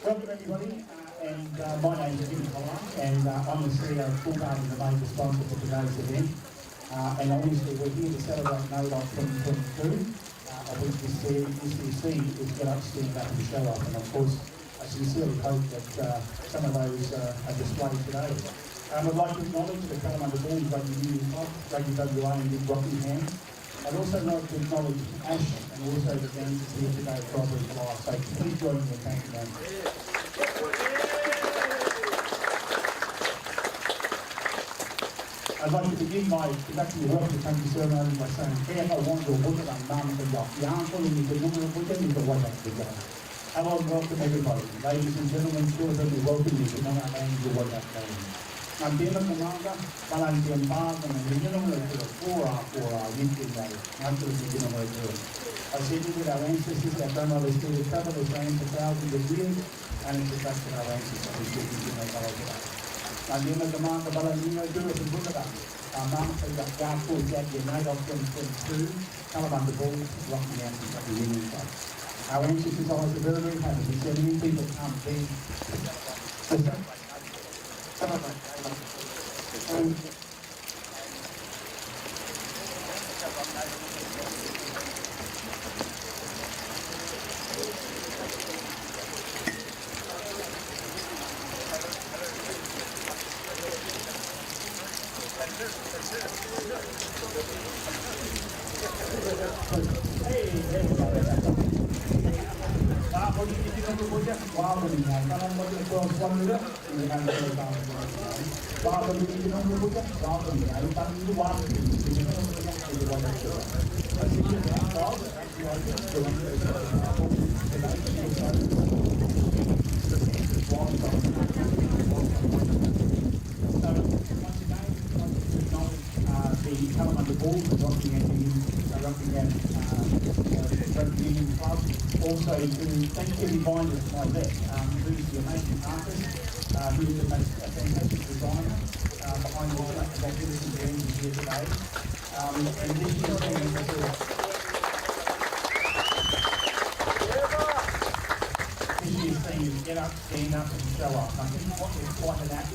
Welcome everybody, my name is Jim Collar, and I'm the CEO of Full Garden, the main sponsor for today's event. And obviously we're here to celebrate NAIDOC 2022, of which this year's theme is Get Up, Stand Up and Show Up. And of course, I sincerely hope that some of those are displayed today. I'd like to acknowledge the Kalamunda Bulls Rugby Union Club, Rugby WA and Big Rockingham. I'd also like to acknowledge Ash and also the dancers here today for offering life. So please join me in thanking them. I'd like to begin by conducting the welcome country ceremony by saying, Hello and welcome everybody. Ladies and gentlemen, children, we welcome you to Mount Angel Wayak Name. I'm Dema Kamanga, Balantian Park, and the gentlemen of the 4R Winter Day. I'm to the beginning of the I said that our ancestors, our grandmothers, still cover the same for thousands of years, and it's the fact that our ancestors are still in their color today. I'm Dema Kamanga, Balantian Park, our mum said that Garfield Jack, the NAIDOC 2022, Kalamunda Bulls, Rockingham, the Union Club. Our ancestors always were very happy. We said many people can't be. The Kalamunda Bulls, the Rockingham Rugby Union Club. Also to thank Kevin Binder to my left, who's the amazing artist, who's a fantastic designer behind all the activities and events here today. And this year's theme is Get Up, Stand Up and Show Up. And I think what we're quite an apt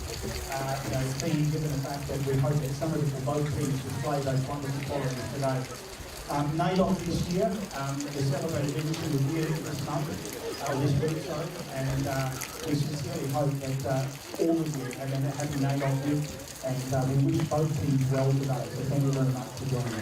theme, given the fact that we hope that some of us will both teams display those wonderful qualities today. NAIDOC this year is celebrated every single year this month, this week, and we sincerely hope that all of you have a happy NAIDOC week, and we wish both teams well today. So thank you very much for joining us.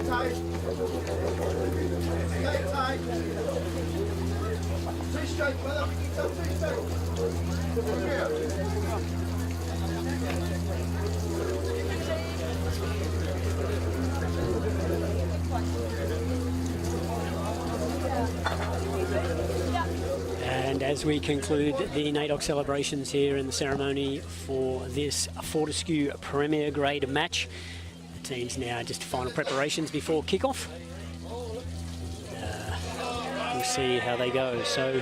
tight. Stay tight. Three straight, brother. Three straight. Come here. And as we conclude the NAIDOC celebrations here in the ceremony for this Fortescue Premier Grade match, the team's now just final preparations before kickoff. We'll see how they go. So,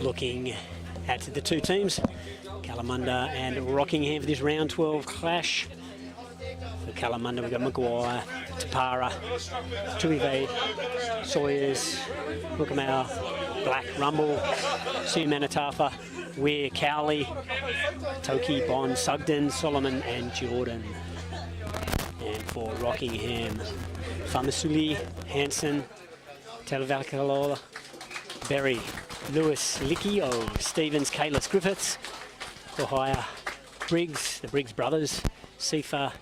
looking at the two teams, Kalamunda and Rockingham for this round 12 clash. For Kalamunda, we've got Maguire, Tapara, Tuive, Sawyers, Rockingham, Black, Rumble, Sumanatafa, Weir, Cowley, Toki, Bond, Sugden, Solomon and Jordan. And for Rockingham, Famasuli, Hansen, Televalkalola, Berry, Lewis, Lickio, Stevens, Kalis, Griffiths, Kohaya, Briggs, the Briggs brothers, Sifa,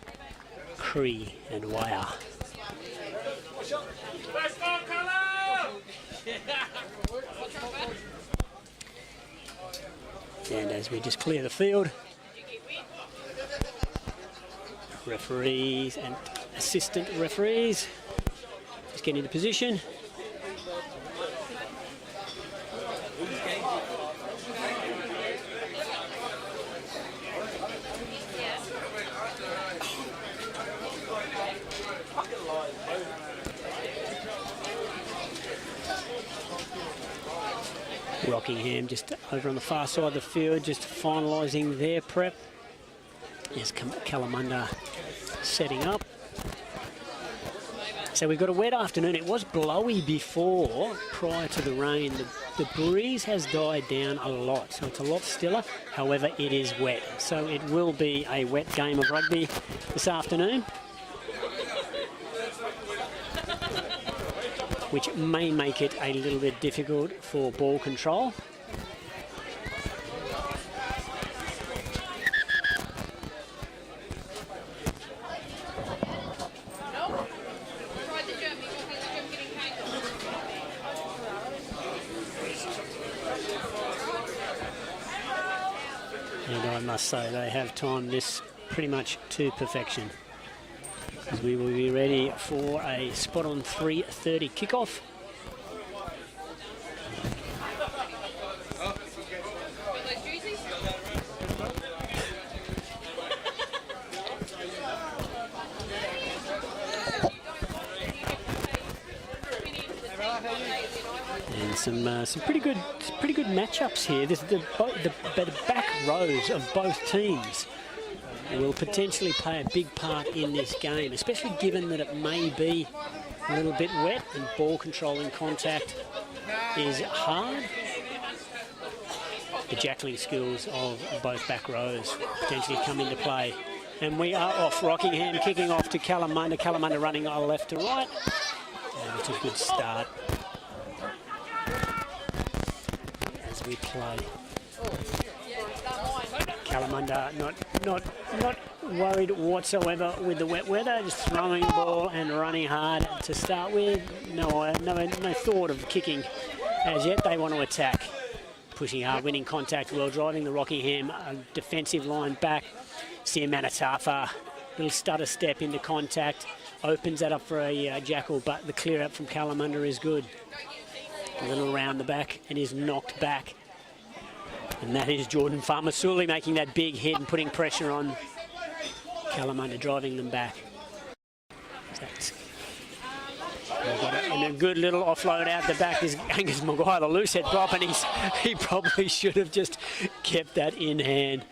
Cree and Wire. And as we just clear the field, referees and assistant referees just getting into position. Rockingham just over on the far side of the field, just finalising their prep. There's Kalamunda setting up. So we've got a wet afternoon. It was blowy before, prior to the rain. The breeze has died down a lot, so it's a lot stiller. However, it is wet. So it will be a wet game of rugby this afternoon, which may make it a little bit difficult for ball control. And I must say they have timed this pretty much to perfection, as we will be ready for a spot on 3:30 kickoff. And some pretty good matchups here. This is the back rows of both teams will potentially play a big part in this game, especially given that it may be a little bit wet and ball control in contact is hard. The jackling skills of both back rows potentially come into play. And we are off. Rockingham kicking off to Kalamunda. Kalamunda running left to right. And it's a good start as we play. Kalamunda not worried whatsoever with the wet weather, just throwing the ball and running hard to start with. No thought of kicking as yet. They want to attack. Pushing hard, winning contact well, driving the Rockingham defensive line back. Siamanatafa, little stutter step into contact, opens that up for a jackal, but the clear up from Kalamunda is good. A little around the back and is knocked back. And that is Jordan Famasuli making that big hit and putting pressure on Kalamunda, driving them back. And a good little offload out the back is Angus Maguire, the loose head prop, and he probably should have just kept that in hand.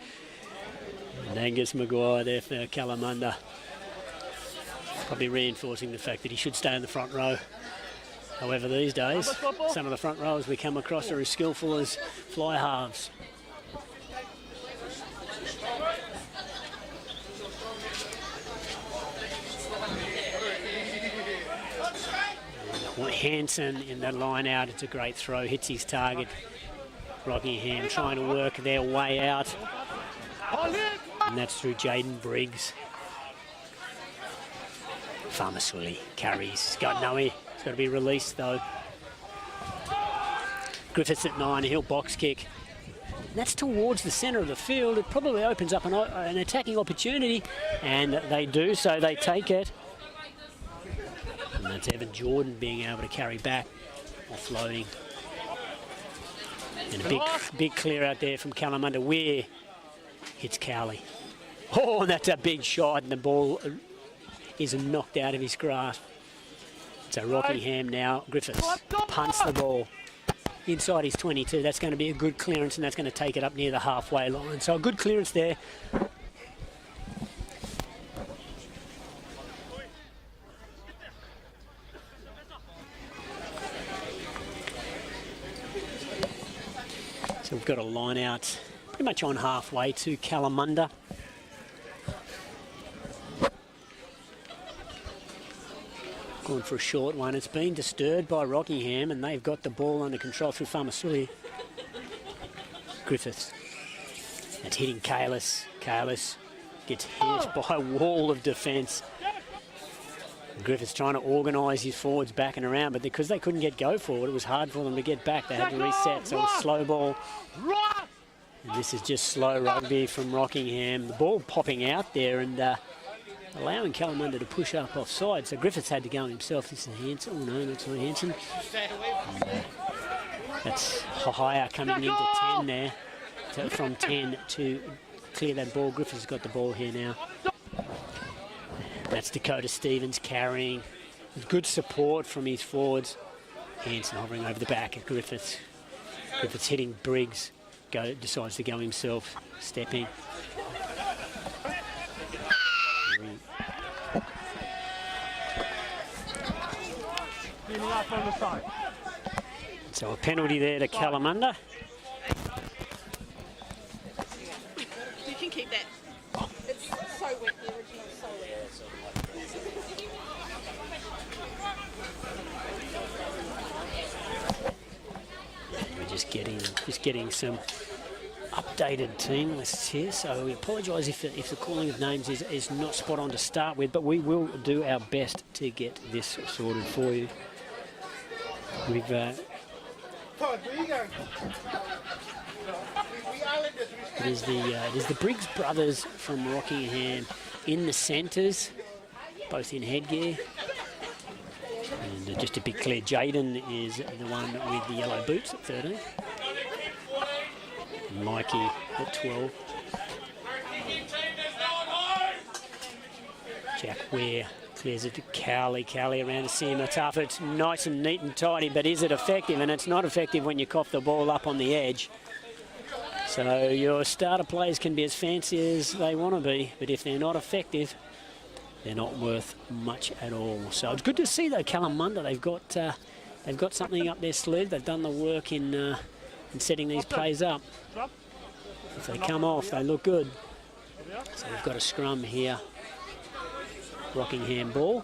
And Angus Maguire there for Kalamunda, probably reinforcing the fact that he should stay in the front row. However, these days, some of the front rows we come across are as skillful as fly halves. Hansen in that line out, it's a great throw, hits his target. Rockingham trying to work their way out. And that's through Jaden Briggs. Farmasuli carries. He's got nowhere. He's got to be released though. Griffiths at 9, he'll box kick. And that's towards the centre of the field. It probably opens up an attacking opportunity, and they do, so they take it. And that's Evan Jordan being able to carry back, offloading. And a big clear out there from Kalamunda. Weir hits Cowley. Oh, and that's a big shot, and the ball is knocked out of his grasp. So Rockingham now, Griffiths punts the ball inside his 22. That's going to be a good clearance, and that's going to take it up near the halfway line. So a good clearance there. So we've got a line out pretty much on halfway to Kalamunda. Going for a short one. It's been disturbed by Rockingham, and they've got the ball under control through Farmasuli. Griffiths. That's hitting Kalis. Kalis gets hit by a wall of defence. Griffiths trying to organise his forwards back and around, but because they couldn't get go forward, it was hard for them to get back. They had to reset, so it was slow ball. And this is just slow rugby from Rockingham. The ball popping out there and allowing Kalamunda to push up offside. So Griffiths had to go himself. This is Hanson. Oh no, that's not Hanson. That's Hahaya coming into 10 there. From 10 to clear that ball. Griffiths got the ball here now. That's Dakota Stevens carrying. Good support from his forwards. Hanson hovering over the back of Griffiths. Griffiths hitting Briggs. Decides to go himself. Stepping. So a penalty there to Kalamunda. You can keep that. It's so wet, the original is so wet. We're just getting some updated team lists here, so we apologise if the calling of names is not spot on to start with, but we will do our best to get this sorted for you. We've it is the Briggs brothers from Rockingham in the centres, both in headgear. And just to be clear, Jaden is the one with the yellow boots at 13. Mikey at 12. Jack Ware clears it to Cowley. Cowley around the seam. Tough. It's nice and neat and tidy, but is it effective? And it's not effective when you cough the ball up on the edge. So your starter players can be as fancy as they want to be, but if they're not effective, they're not worth much at all. So it's good to see though Kalamunda. They've got something up their sleeve. They've done the work in setting these plays up. If they come off, they look good. So we've got a scrum here. Rockingham ball.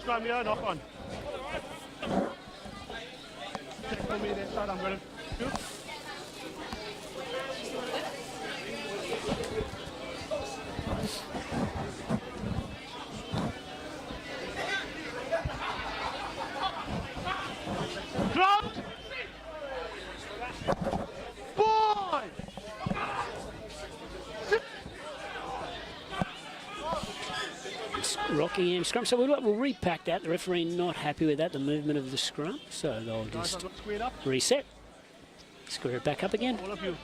Scrum, yeah, knock on. Check for me that side, I'm going to shoot. Dropped! Boy! Rockingham scrum. So we'll repack that. The referee not happy with that, the movement of the scrum. So they'll just reset. Square it back up again. All of you.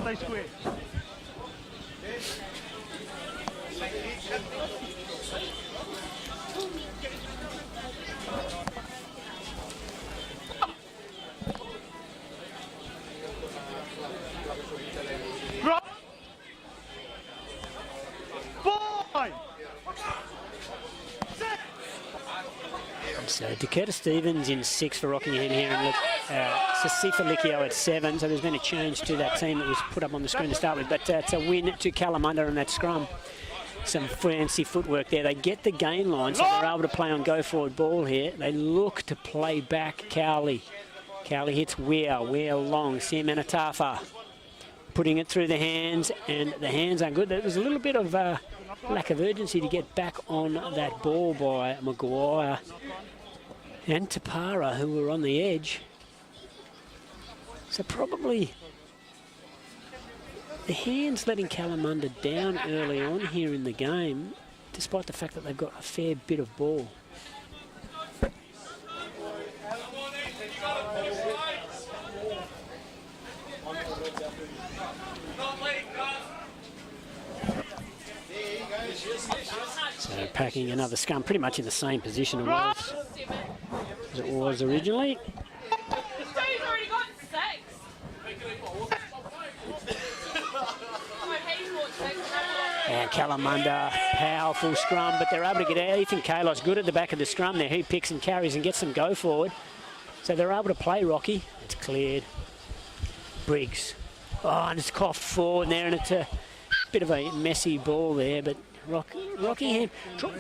Stay square. Drop. Boy. So Dakota Stevens in 6 for Rockingham here, and Sasifa Likio at 7. So there's been a change to that team that was put up on the screen to start with, but it's a win to Kalamunda in that scrum. some fancy footwork there. They get the gain line, so they're able to play on go-forward ball here. They look to play back Cowley. Cowley hits Weir. Weir long. Simenatafa putting it through the hands, and the hands aren't good. There was a little bit of lack of urgency to get back on that ball by Maguire and Tapara, who were on the edge. So probably the hands letting Kalamunda down early on here in the game, despite the fact that they've got a fair bit of ball. So packing another scrum, pretty much in the same position as it was originally. And Kalamunda, powerful scrum, but they're able to get out. Ethan Kalos good at the back of the scrum there. He picks and carries and gets them go forward. So they're able to play Rocky. It's cleared. Briggs. Oh, and it's coughed forward there, and it's a bit of a messy ball there, but Rockingham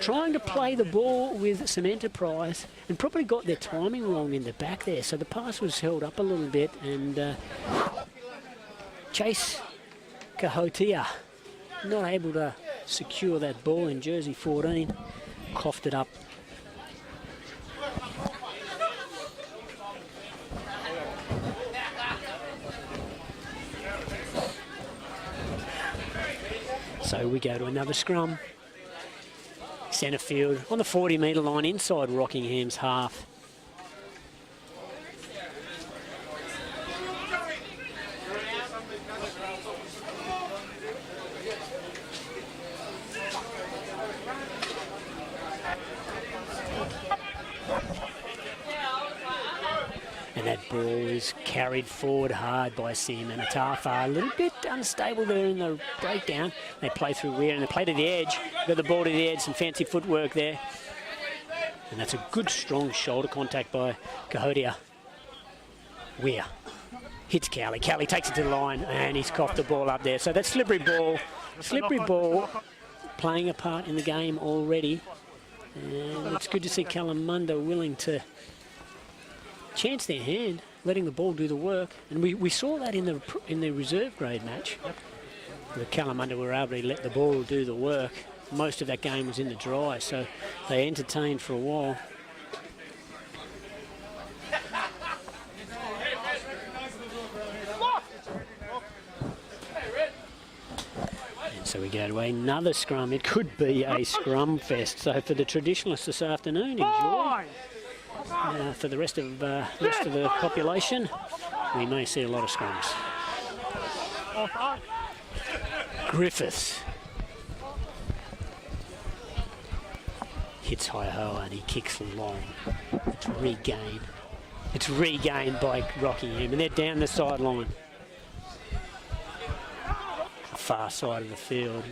trying to play the ball with some enterprise and probably got their timing wrong in the back there. So the pass was held up a little bit, and Chase Kahotia not able to secure that ball in jersey 14, coughed it up. So we go to another scrum. Centre field on the 40-metre line inside Rockingham's half. And that ball is carried forward hard by Simenatafa. A little bit unstable there in the breakdown. They play through Weir and they play to the edge. Got the ball to the edge, some fancy footwork there. And that's a good, strong shoulder contact by Kahotia. Weir hits Cowley. Cowley takes it to the line and he's coughed the ball up there. So that slippery ball playing a part in the game already. And it's good to see Kalamunda willing to chance their hand, letting the ball do the work, and we saw that in the reserve grade match. The Kalamunda were able to let the ball do the work. Most of that game was in the dry, so they entertained for a while. And so we go to another scrum. It could be a scrum fest. So for the traditionalists this afternoon, enjoy. For the rest of the population, we may see a lot of scrums. Griffiths hits hi-ho and he kicks long. It's regained. It's regained by Rockingham, and they're down the sideline. The far side of the field.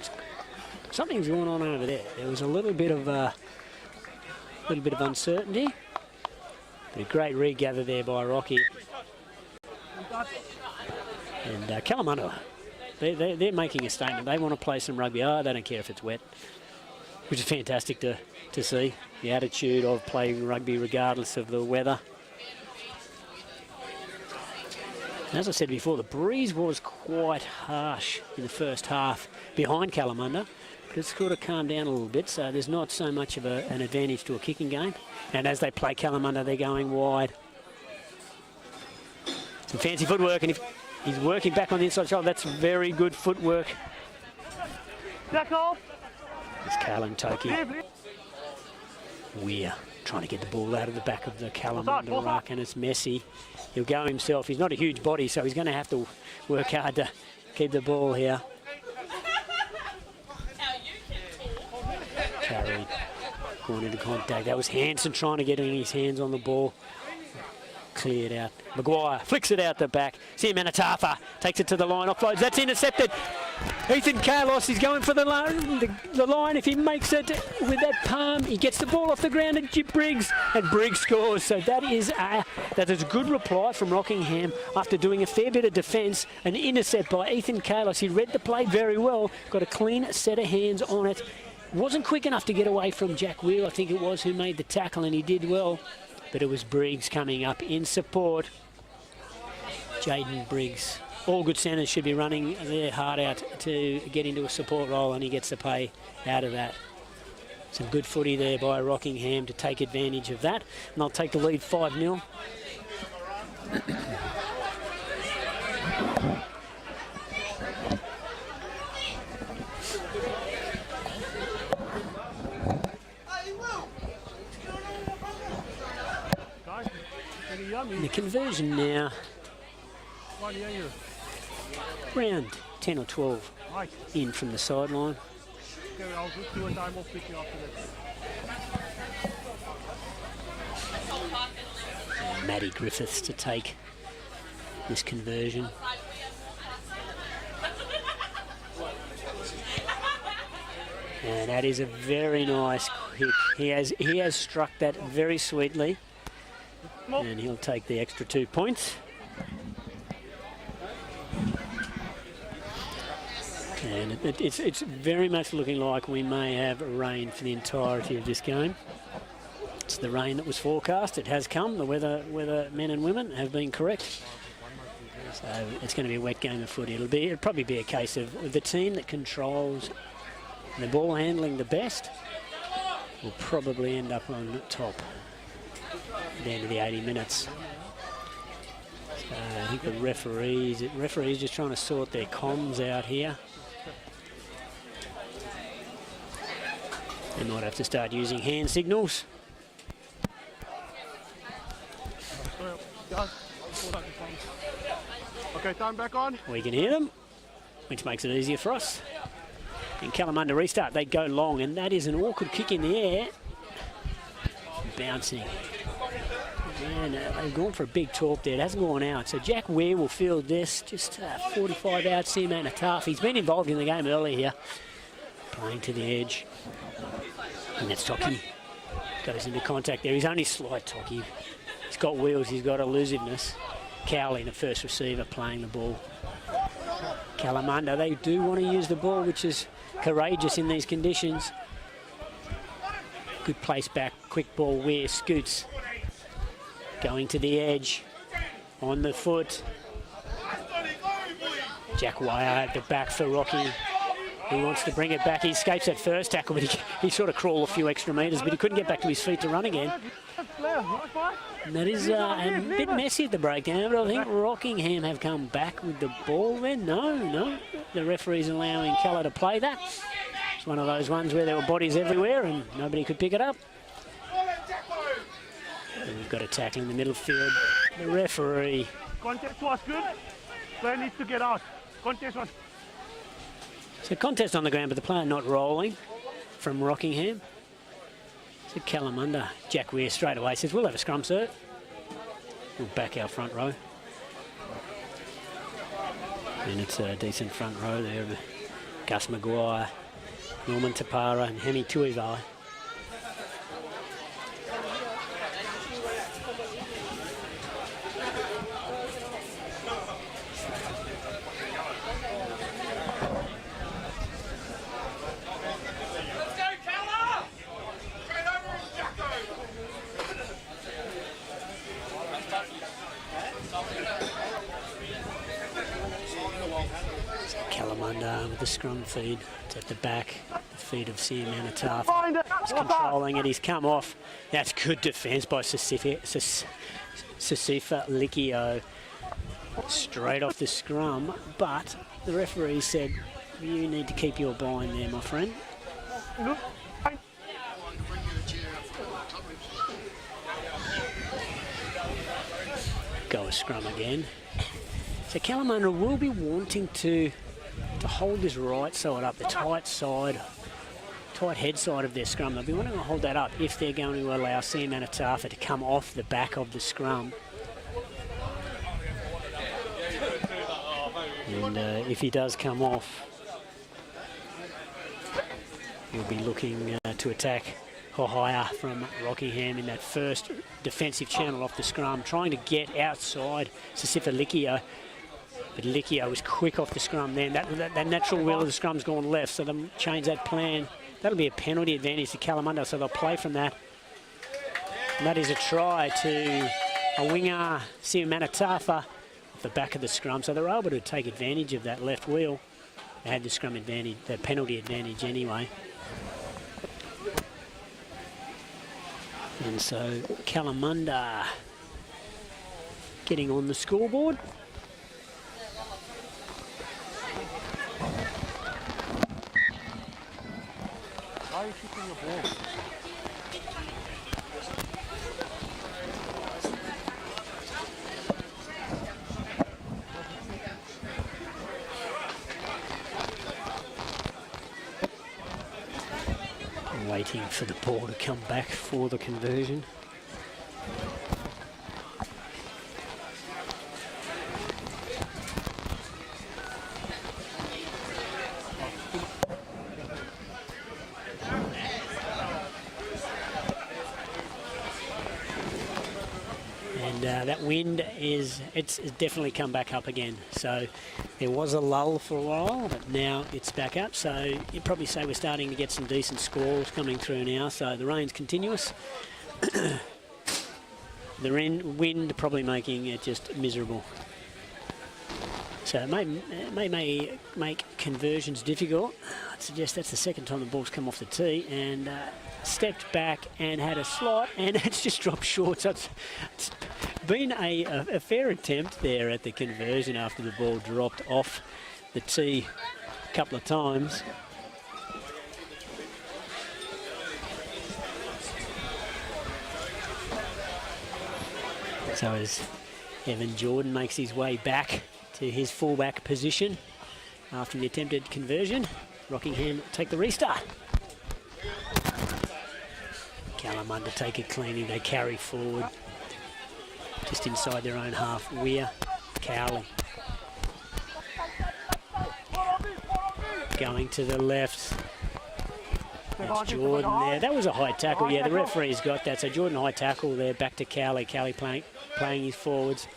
Something's going on over there. There was a little bit of uncertainty. But a great regather there by Rocky. And Kalamunda, they're making a statement. They want to play some rugby. Oh, they don't care if it's wet, which is fantastic to see. The attitude of playing rugby regardless of the weather. And as I said before, the breeze was quite harsh in the first half behind Kalamunda. But it's sort of calmed down a little bit, so there's not so much of an advantage to a kicking game. And as they play Kalamunda, they're going wide. Some fancy footwork, and if he's working back on the inside shoulder, that's very good footwork. Back off. It's Kalan Toki. Weir trying to get the ball out of the back of the Kalamunda ruck, and it's messy. He'll go himself. He's not a huge body, so he's going to have to work hard to keep the ball here. Carried, going into contact. That was Hansen trying to get his hands on the ball. cleared out. Maguire flicks it out the back. Siamanatafa takes it to the line, offloads. That's intercepted. Ethan Carlos is going for the line. If he makes it with that palm, he gets the ball off the ground and Briggs, and Briggs scores. So that is a good reply from Rockingham after doing a fair bit of defence. An intercept by Ethan Carlos. He read the play very well, got a clean set of hands on it. Wasn't quick enough to get away from Jack Wheel, I think it was, who made the tackle, and he did well. But it was Briggs coming up in support. Jaden Briggs. All good centres should be running their heart out to get into a support role, and he gets the pay out of that. Some good footy there by Rockingham to take advantage of that. And they'll take the lead 5-0. And the conversion now, around 10 or 12 in from the sideline. And Matty Griffiths to take this conversion. And that is a very nice hit. He has struck that very sweetly. And he'll take the extra 2 points. And it's very much looking like we may have rain for the entirety of this game. It's the rain that was forecast. It has come. The weather men and women have been correct. So it's going to be a wet game of footy. It'll probably be a case of the team that controls the ball handling the best will probably end up on top at the end of the 80 minutes. So I think the referees just trying to sort their comms out here. They might have to start using hand signals. Okay, time back on. We can hear them, which makes it easier for us. In Kalamunda restart, they go long, and that is an awkward kick in the air. Bouncing. And they've gone for a big talk there. It hasn't gone out. So Jack Ware will field this. Just 45 out, Siamanatafa. He's been involved in the game earlier here. Playing to the edge. And that's Toki. Goes into contact there. He's only slight Toki. He's got wheels. He's got elusiveness. Cowley, the first receiver, playing the ball. Kalamunda, they do want to use the ball, which is courageous in these conditions. Good place back. Quick ball. Ware scoots. Going to the edge, on the foot. Jack Wire at the back for Rocky. He wants to bring it back. He escapes that first tackle, but he sort of crawled a few extra metres, but he couldn't get back to his feet to run again. And that is a bit messy at the breakdown, but I think Rockingham have come back with the ball then. No. The referee's allowing Keller to play that. It's one of those ones where there were bodies everywhere and nobody could pick it up. And we've got a tackle in the middle field. The referee. Contest was good. Player needs to get out. Contest was. So contest on the ground, but the player not rolling from Rockingham. So Kalamunda, Jack Weir straight away says, "We'll have a scrum, sir." We'll back our front row. And it's a decent front row there. Gus Maguire, Norman Tapara and Hemi Tuivai. Kalamunda with the scrum feed. It's at the back. The feed of Siamanatafa. He's controlling it. He's come off. That's good defence by Sasifa Likio. Straight off the scrum. But the referee said, "You need to keep your bind there, my friend." Go a scrum again. So Kalamunda will be wanting to hold this right side up, the tight head side of their scrum. They'll be wanting to hold that up if they're going to allow Siamanatafa to come off the back of the scrum. And if he does come off, he'll be looking to attack higher from Rockingham in that first defensive channel off the scrum, trying to get outside Sifa Licio. But Licio was quick off the scrum then. That natural wheel of the scrum's gone left, so they'll change that plan. That'll be a penalty advantage to Kalamunda, so they'll play from that. And that is a try to a winger, Siumanatafa, off the back of the scrum. So they're able to take advantage of that left wheel. They had the scrum advantage, the penalty advantage anyway. And so Kalamunda getting on the scoreboard. Why are you kicking your ball? Waiting for the ball to come back for the conversion. And that wind it's definitely come back up again. So there was a lull for a while, but now it's back up. So you'd probably say we're starting to get some decent squalls coming through now. So the rain's continuous. The wind probably making it just miserable. So it may make conversions difficult. I'd suggest that's the second time the ball's come off the tee and stepped back and had a slot, and it's just dropped short. So it's been a fair attempt there at the conversion after the ball dropped off the tee a couple of times. So as Evan Jordan makes his way back to his fullback position after the attempted conversion, Rockingham take the restart. Kalamunda take it cleanly, they carry forward just inside their own half. Weir, Cowley going to the left. That's Jordan there. That was a high tackle. Yeah, the referee's got that. So Jordan high tackle there, back to Cowley. Cowley playing his forwards.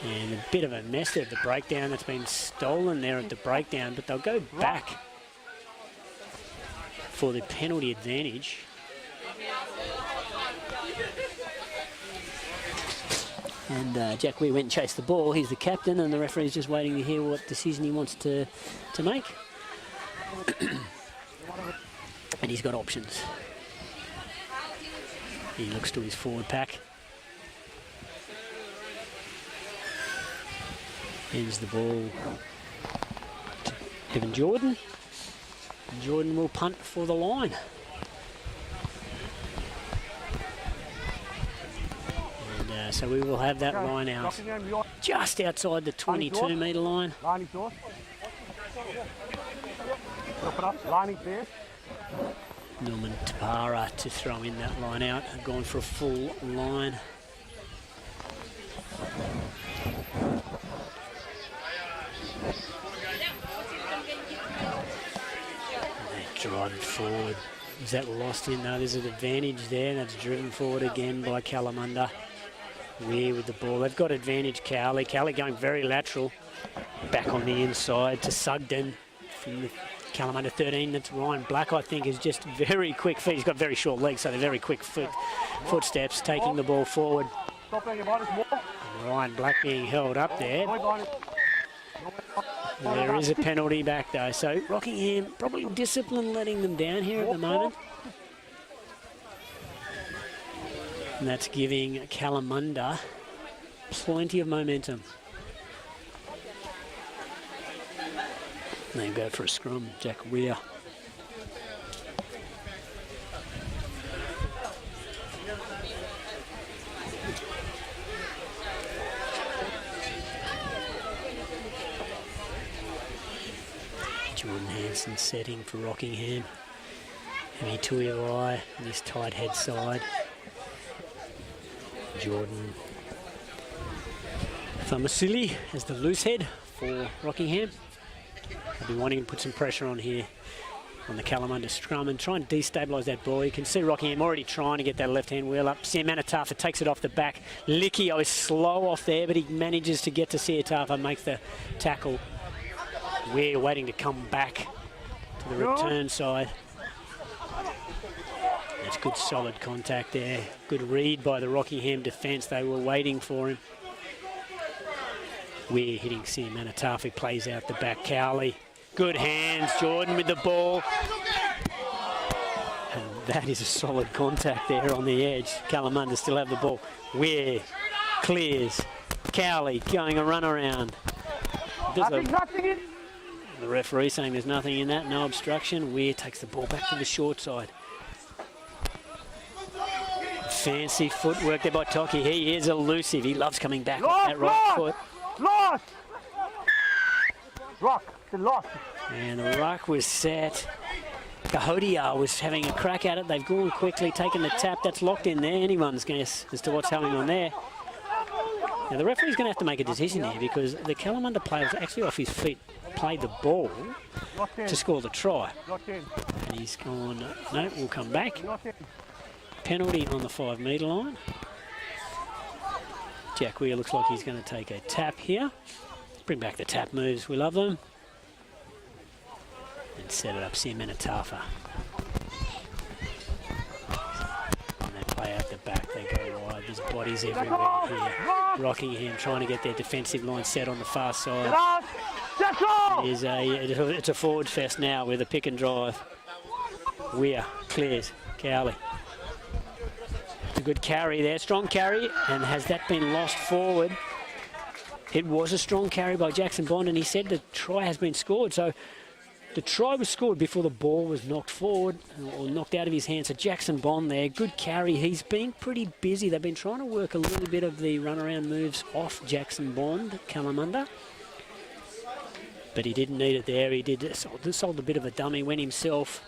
And a bit of a mess there at the breakdown. That's been stolen there at the breakdown, but they'll go back for the penalty advantage. And Jack Weir went and chased the ball. He's the captain, and the referee's just waiting to hear what decision he wants to make. And he's got options. He looks to his forward pack. Hands the ball to Evan Jordan. And Jordan will punt for the line. And so we will have that line out just outside the 22-metre line. Norman Tapara to throw in that line out. I've gone for a full line. Driving forward. Is that lost in? No, there's an advantage there. That's driven forward again by Kalamunda. Weir with the ball. They've got advantage, Cowley. Cowley going very lateral. Back on the inside to Sugden from the Kalamunda 13. That's Ryan Black, I think, is just very quick feet. He's got very short legs, so they're very quick footsteps, taking the ball forward. Ryan Black being held up there. There is a penalty back though, so Rockingham probably discipline letting them down here at the moment. And that's giving Kalamunda plenty of momentum. And they go for a scrum, Jack Weir. Jordan Hanson setting for Rockingham. Hemi Tuirai on this tight head side. Jordan Thomasili as the loose head for Rockingham. They've been wanting to put some pressure on here on the Kalamunda scrum and try and destabilise that ball. You can see Rockingham already trying to get that left-hand wheel up. Siamanatafa takes it off the back. Likio is slow off there, but he manages to get to Siatafa, makes the tackle. We're waiting to come back to the return side. That's good solid contact there. Good read by the Rockingham defence. They were waiting for him. We're hitting Siamanatafa, plays out the back. Cowley, good hands. Jordan with the ball. And that is a solid contact there on the edge. Kalamunda still have the ball. Weir clears. Cowley going a run around. The referee saying there's nothing in that, no obstruction. Weir takes the ball back to the short side. Fancy footwork there by Toki. He is elusive. He loves coming back with that right foot. Lost! Lost. And the ruck was set. Kahodia was having a crack at it. They've gone quickly, taken the tap. That's locked in there. Anyone's guess as to what's going on there. Now the referee's going to have to make a decision here because the Kalamunda player was actually off his feet, played the ball to score the try. And he's gone, no, we'll come back. Penalty on the 5 metre line. Jack Weir looks like he's going to take a tap here. Bring back the tap moves, we love them. And set it up, Siamanatafa. And they play out the back, they go wide. There's bodies everywhere here. Rockingham trying to get their defensive line set on the far side. It's a forward fest now with a pick and drive. Weir clears, Cowley. A good carry there, strong carry, and has that been lost forward? It was a strong carry by Jackson Bond, and he said the try has been scored. So the try was scored before the ball was knocked forward or knocked out of his hand. So Jackson Bond there, good carry. He's been pretty busy. They've been trying to work a little bit of the runaround moves off Jackson Bond, Kalamunda. But he didn't need it there. He did sold a bit of a dummy, went himself,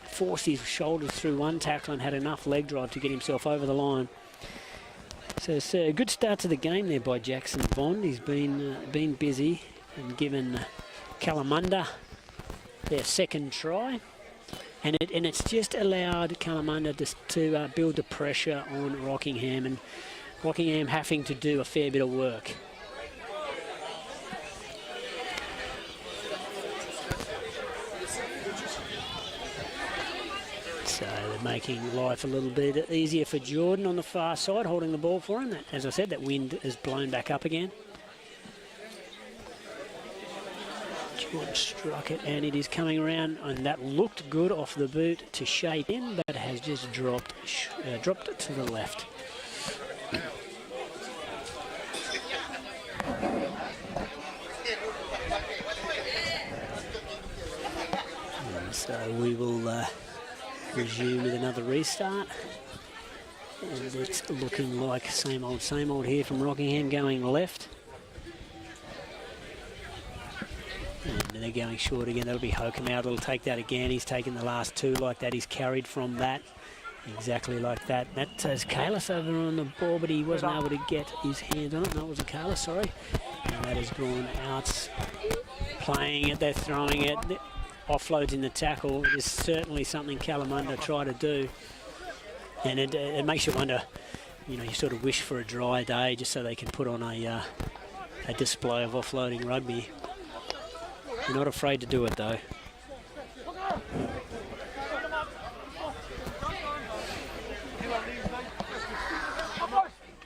forced his shoulders through one tackle and had enough leg drive to get himself over the line. So it's a good start to the game there by Jackson Bond. He's been busy and given Kalamunda their second try, and it's just allowed Kalamunda to build the pressure on Rockingham, and Rockingham having to do a fair bit of work. So they're making life a little bit easier for Jordan on the far side, holding the ball for him. As I said, that wind has blown back up again. Jordan struck it, and it is coming around, and that looked good off the boot to shape in, but has just dropped to the left. And so we will resume with another restart, and it's looking like same old here from Rockingham going left, and they're going short again. That'll be Hokum out. It'll take that again. He's taken the last two like that. He's carried from that exactly like that. That says Kalis over on the ball, but he wasn't able to get his hands on it. No, it was a Kalis, sorry, and that has gone out. Playing it, they're throwing it. Offloads in the tackle is certainly something Kalamunda try to do, and it makes you wonder, you know, you sort of wish for a dry day just so they can put on a display of offloading rugby. You're not afraid to do it though.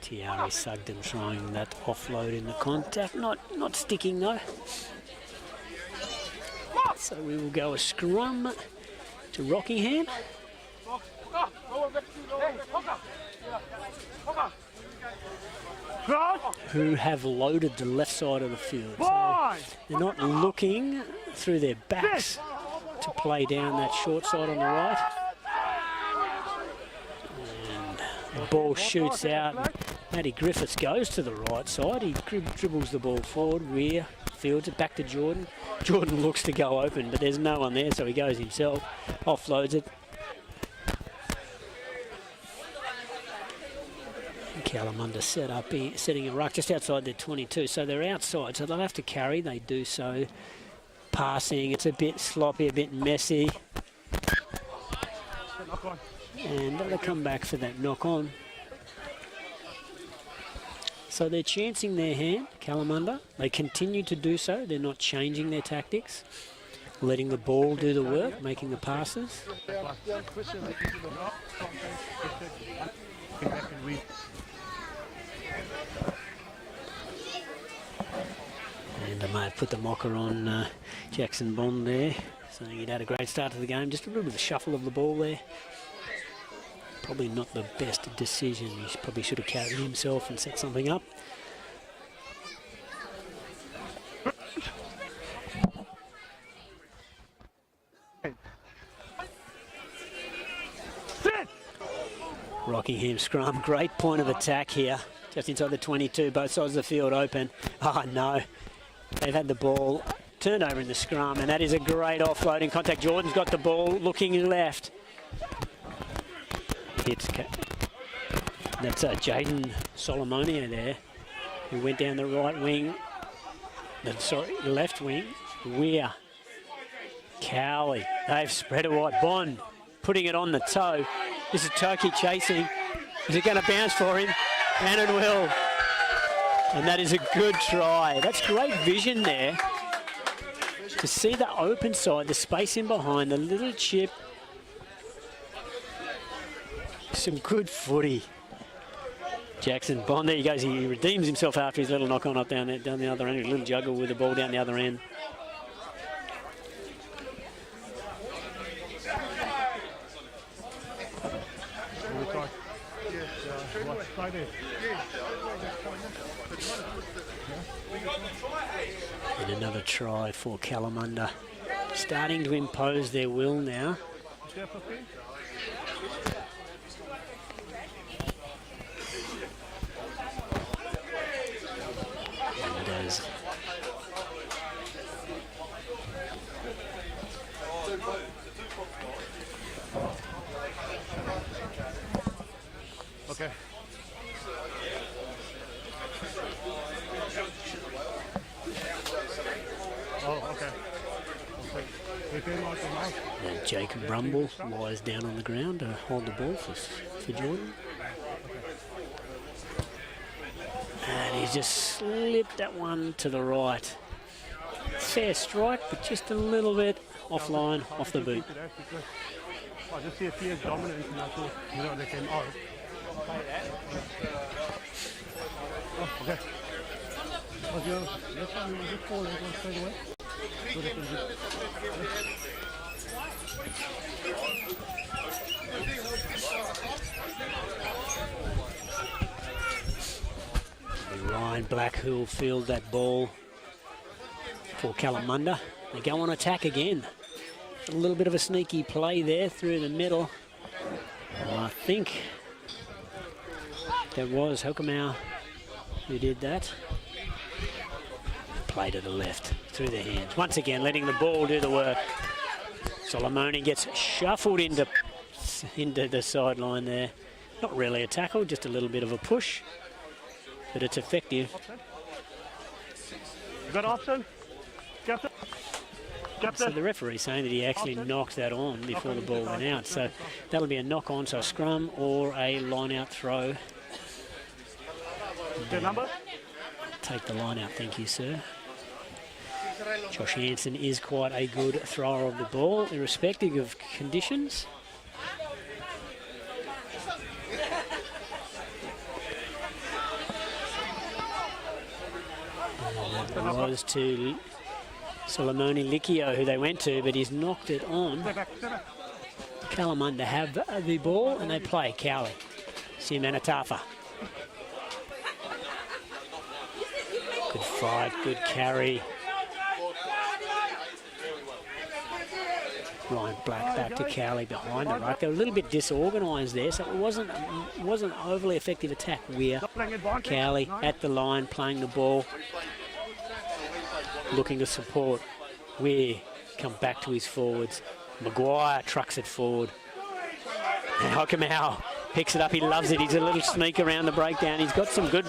Tiari Sugden trying that offload in the contact, not sticking though. So we will go a scrum to Rockingham, who have loaded the left side of the field. So they're not looking through their backs to play down that short side on the right. And the ball shoots out. Matty Griffiths goes to the right side. He dribbles the ball forward, rear, fields it back to Jordan. Jordan looks to go open, but there's no one there, so he goes himself, offloads it. Kalamunda setting a ruck just outside their 22, so they're outside, so they'll have to carry. They do so. Passing, it's a bit sloppy, a bit messy. And they'll come back for that knock on. So they're chancing their hand, Kalamunda. They continue to do so. They're not changing their tactics. Letting the ball do the work, making the passes. And I may have put the mocker on Jackson Bond there, saying he'd had a great start to the game. Just a little bit of a shuffle of the ball there. Probably not the best decision. He probably should have carried himself and set something up. Rockingham scrum, great point of attack here. Just inside the 22, both sides of the field open. Oh no, they've had the ball turned over in the scrum, and that is a great offload in contact. Jordan's got the ball looking left. That's Jaden Solomonio there, who went down the right wing. Sorry, left wing. Weir, Cowley, they've spread it wide. Bond putting it on the toe. This is Toki chasing. Is it going to bounce for him? And it will. And that is a good try. That's great vision there. To see the open side, the space in behind, the little chip. Some good footy. Jackson Bond, there he goes. He redeems himself after his little knock on up down the other end. A little juggle with the ball down the other end. And another try for Kalamunda. Starting to impose their will now. And as okay. Oh, okay. and Jacob Brumble lies down on the ground to hold the ball for Jordan. And he's just slipped that one to the right. Fair strike, but just a little bit offline, off the boot. I just see a clear dominance and I thought, you know, they came out. Oh, okay. Oh, yeah, that's why we were just falling straight away. So they can just... Ryan Black who will field that ball for Kalamunda. They go on attack again. A little bit of a sneaky play there through the middle. I think that was Hokamau who did that. Play to the left, through the hands. Once again, letting the ball do the work. Solomoni gets shuffled into the sideline there. Not really a tackle, just a little bit of a push. But it's effective. You got option? Captain? So the referee's saying that he actually knocked that on before the ball went out. So that'll be a knock on, so a scrum or a line out throw. Your number? Take the line out, thank you, sir. Josh Hansen is quite a good thrower of the ball, irrespective of conditions. And that was to Solomoni Likio, who they went to, but he's knocked it on. Kalamunda have the ball and they play Cowley. Simanatafa. Good fight, good carry. Ryan Black back to Cowley behind the ruck. They were a little bit disorganised there, so it wasn't overly effective attack. Weir, Cowley at the line, playing the ball, looking to support. Weir come back to his forwards. Maguire trucks it forward. And Hokamau Picks it up, he loves it. He's a little sneak around the breakdown. He's got some good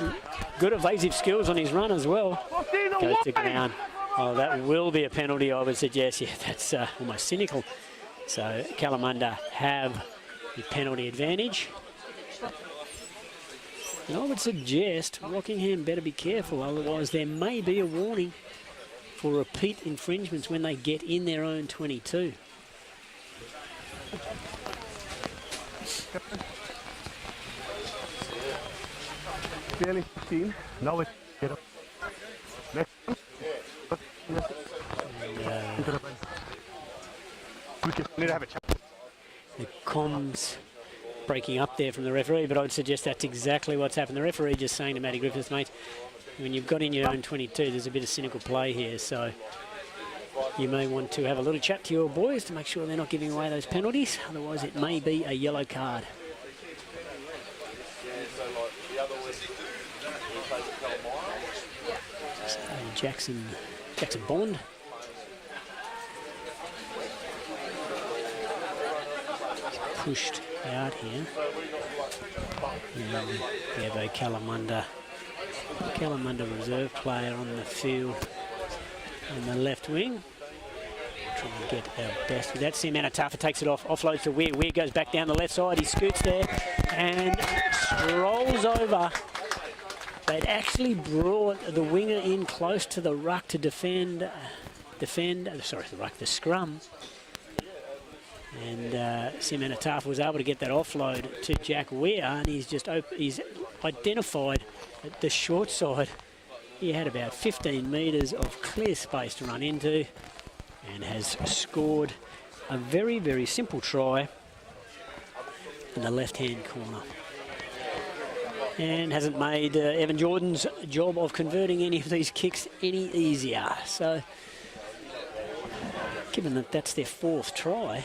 evasive skills on his run as well. Goes to ground. Oh, that will be a penalty, I would suggest. Yeah, that's almost cynical. So Kalamunda have the penalty advantage. And I would suggest Rockingham better be careful, otherwise there may be a warning for repeat infringements when they get in their own 22. Barely 15. Now it's get up. Next. We can need to have a chat. The comms breaking up there from the referee, but I would suggest that's exactly what's happened. The referee just saying to Matty Griffiths, mate, when you've got in your own 22, there's a bit of cynical play here, so you may want to have a little chat to your boys to make sure they're not giving away those penalties, otherwise it may be a yellow card. So Jackson Bond. Pushed out here. And we have a Kalamunda reserve player on the field on the left wing. Try and get our best with that. Simanatafa takes it off, offloads to Weir. Weir goes back down the left side. He scoots there and strolls over. They'd actually brought the winger in close to the ruck to defend the scrum. And Simanatafa was able to get that offload to Jack Weir, and he's identified at the short side. He had about 15 metres of clear space to run into, and has scored a very, very simple try in the left-hand corner. And hasn't made Evan Jordan's job of converting any of these kicks any easier. So, given that that's their fourth try,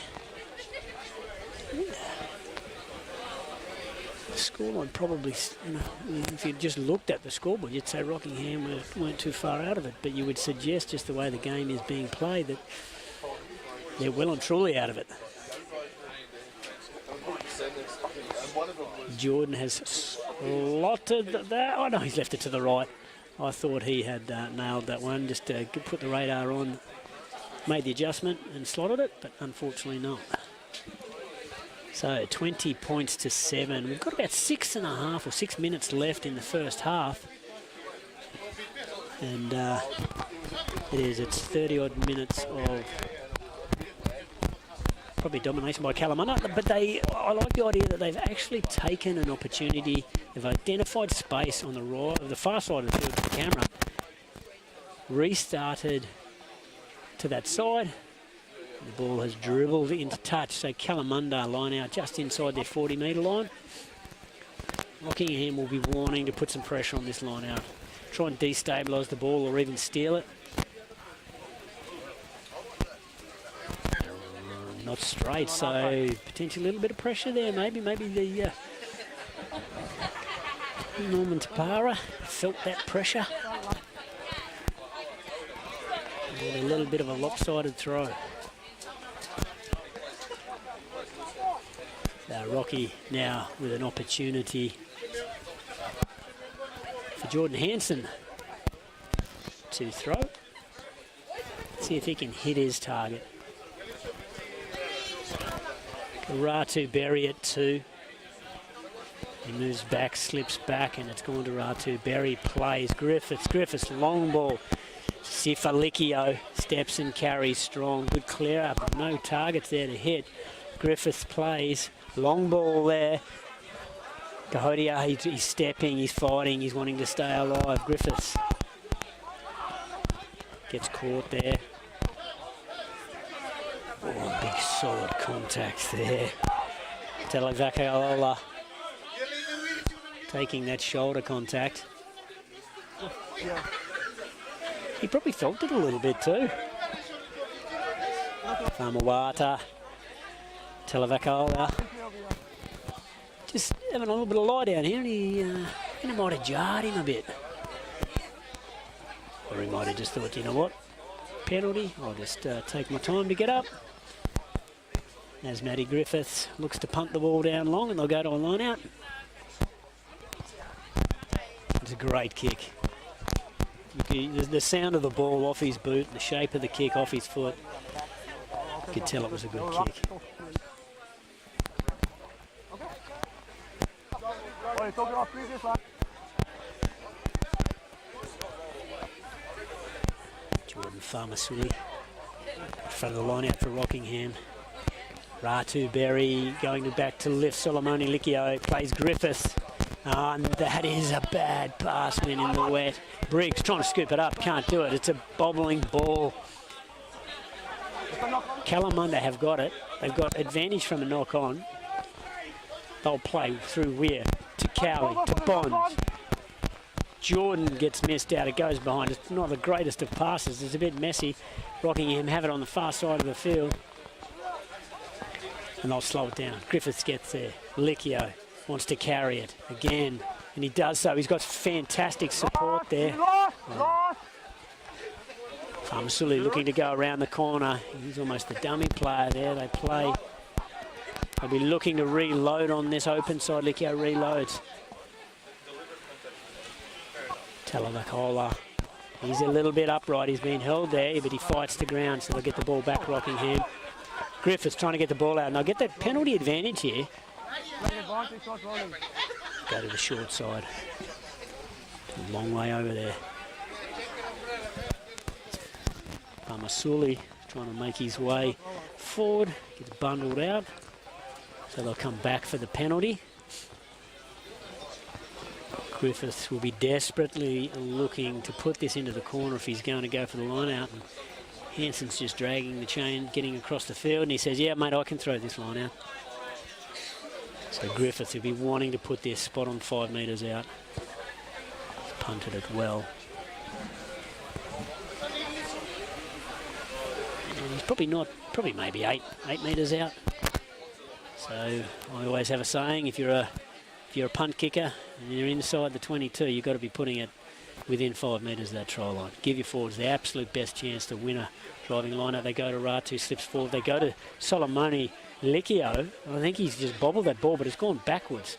the scoreline probably, if you just looked at the scoreboard, you'd say Rockingham weren't too far out of it, but you would suggest, just the way the game is being played, that they're well and truly out of it. Jordan has slotted that. Oh no, he's left it to the right. I thought he had nailed that one, just to put the radar on, made the adjustment and slotted it, but unfortunately not. So 20 points to 7. We've got about 6.5 or 6 minutes left in the first half. And it's 30 odd minutes of probably domination by Kalamunda. But I like the idea that they've actually taken an opportunity. They've identified space on the far side of the field with the camera. Restarted to that side. The ball has dribbled into touch, so Kalamunda line out just inside their 40-metre line. Rockingham will be wanting to put some pressure on this line out. Try and destabilise the ball or even steal it. Not straight, so potentially a little bit of pressure there. Maybe the Norman Tapara felt that pressure. And a little bit of a lopsided throw. Rocky now with an opportunity for Jordan Hansen to throw. See if he can hit his target. Ratu Berry at 2. He moves back, slips back, and it's gone to Ratu Berry. Plays Griffiths, long ball. Sifalikio steps and carries strong. Good clear up. No targets there to hit. Griffiths plays. Long ball there. Kahodia, he's stepping, he's fighting, he's wanting to stay alive. Griffiths gets caught there. Oh, big solid contact there. Televakaola taking that shoulder contact. He probably felt it a little bit too. Famawata, Televakaola. Just having a little bit of lie down here, and he might have jarred him a bit. Or he might have just thought, you know what, penalty, I'll just take my time to get up. as Matty Griffiths looks to punt the ball down long, and they'll go to a line out. It's a great kick. The sound of the ball off his boot, the shape of the kick off his foot, you could tell it was a good kick. Jordan Farmasuli in front of the line out for Rockingham. Ratu Berry going back to lift. Solomoni Likio plays Griffiths. And that is a bad pass when in the wet. Briggs trying to scoop it up, can't do it. It's a bobbling ball. Kalamunda have got it. They've got advantage from a knock on. They'll play through Weir to Cowley to Bonds. Jordan gets missed out. It goes behind. It's not the greatest of passes. It's a bit messy. Rockingham have it on the far side of the field. And they'll slow it down. Griffiths gets there. Likio wants to carry it again, and he does so. He's got fantastic support there. Farmasuli looking to go around the corner. He's almost the dummy player there. They'll be looking to reload on this open side. Likio reloads. Talavakola. He's a little bit upright. He's been held there, but he fights the ground, so they'll get the ball back, Rockingham. Griffiths trying to get the ball out, and they'll get that penalty advantage here. Go to the short side. A long way over there. Farmasuli trying to make his way forward. Gets bundled out. So they'll come back for the penalty. Griffiths will be desperately looking to put this into the corner if he's going to go for the line out. And Hanson's just dragging the chain, getting across the field, and he says, yeah, mate, I can throw this line out. So Griffiths will be wanting to put this spot on 5 metres out. He's punted it well. And he's probably maybe 8 metres out. So I always have a saying, if you're a punt kicker and you're inside the 22, you've got to be putting it within 5 metres of that try line. Give your forwards the absolute best chance to win a driving lineup. They go to Ratu, slips forward. They go to Solomoni Likio. I think he's just bobbled that ball, but it's gone backwards.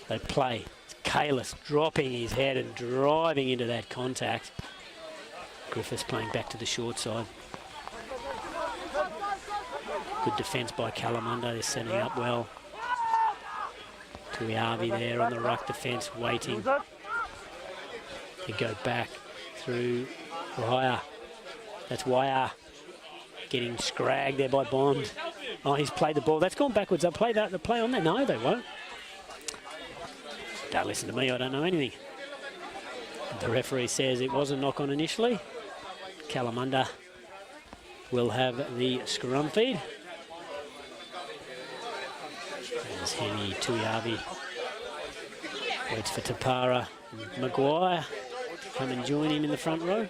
They play. It's Kalis dropping his head and driving into that contact. Griffiths playing back to the short side. Good defence by Kalamunda. They're setting up well. Tuiavi there on the ruck defence, waiting. They go back through Wire. That's Wire getting scragged there by Bond. Oh, he's played the ball. That's gone backwards. They'll play that. They'll play on there. No, they won't. Don't listen to me. I don't know anything. The referee says it was a knock-on initially. Kalamunda will have the scrum feed. As Henny Tuiavi waits for Tapara and Maguire to come and join him in the front row.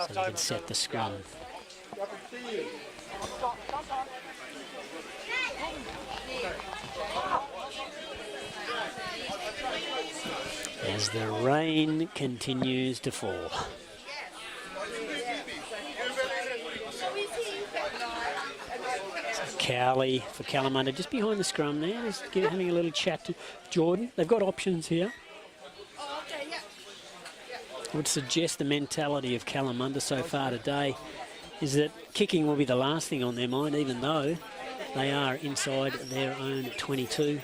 So they can set the scrum. As the rain continues to fall. Cowley for Kalamunda just behind the scrum there, just having a little chat to Jordan. They've got options here. I would suggest the mentality of Kalamunda so far today is that kicking will be the last thing on their mind, even though they are inside their own 22.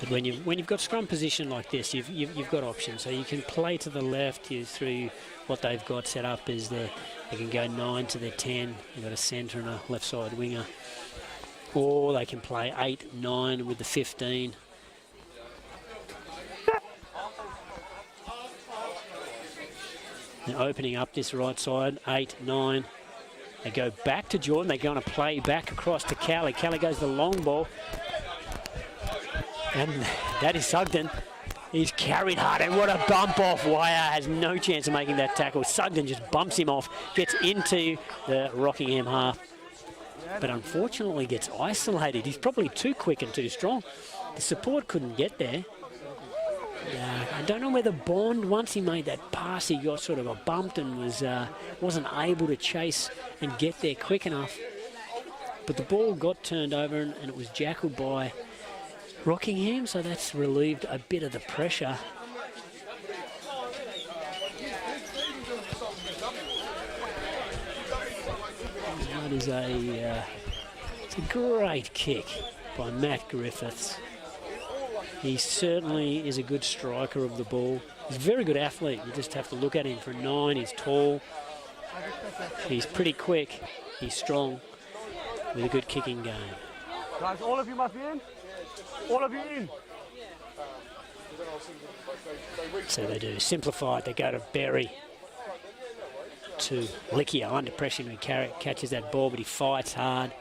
But when you've got scrum position like this, you've got options. So you can play to the left through what they've got set up is they can go 9 to their 10. They've got a centre and a left side winger, or they can play 8, 9 with the 15. They're opening up this right side, 8, 9. They go back to Jordan. They're going to play back across to Cowley. Cowley goes the long ball. And that is Sugden. He's carried hard, and what a bump off. Wire has no chance of making that tackle. Sugden just bumps him off, gets into the Rockingham half, but unfortunately gets isolated. He's probably too quick and too strong. The support couldn't get there. I don't know whether Bond, once he made that pass, he got sort of a bumped and wasn't able to chase and get there quick enough. But the ball got turned over and it was jackled by Rockingham, so that's relieved a bit of the pressure. That is it's a great kick by Matt Griffiths. He certainly is a good striker of the ball. He's a very good athlete. You just have to look at him. For 9, he's tall. He's pretty quick. He's strong with a good kicking game. Guys, all of you must be in. All of you in. So they do. Simplify it. They go to Berry. To Licchio under pressure. He catches that ball, but he fights hard.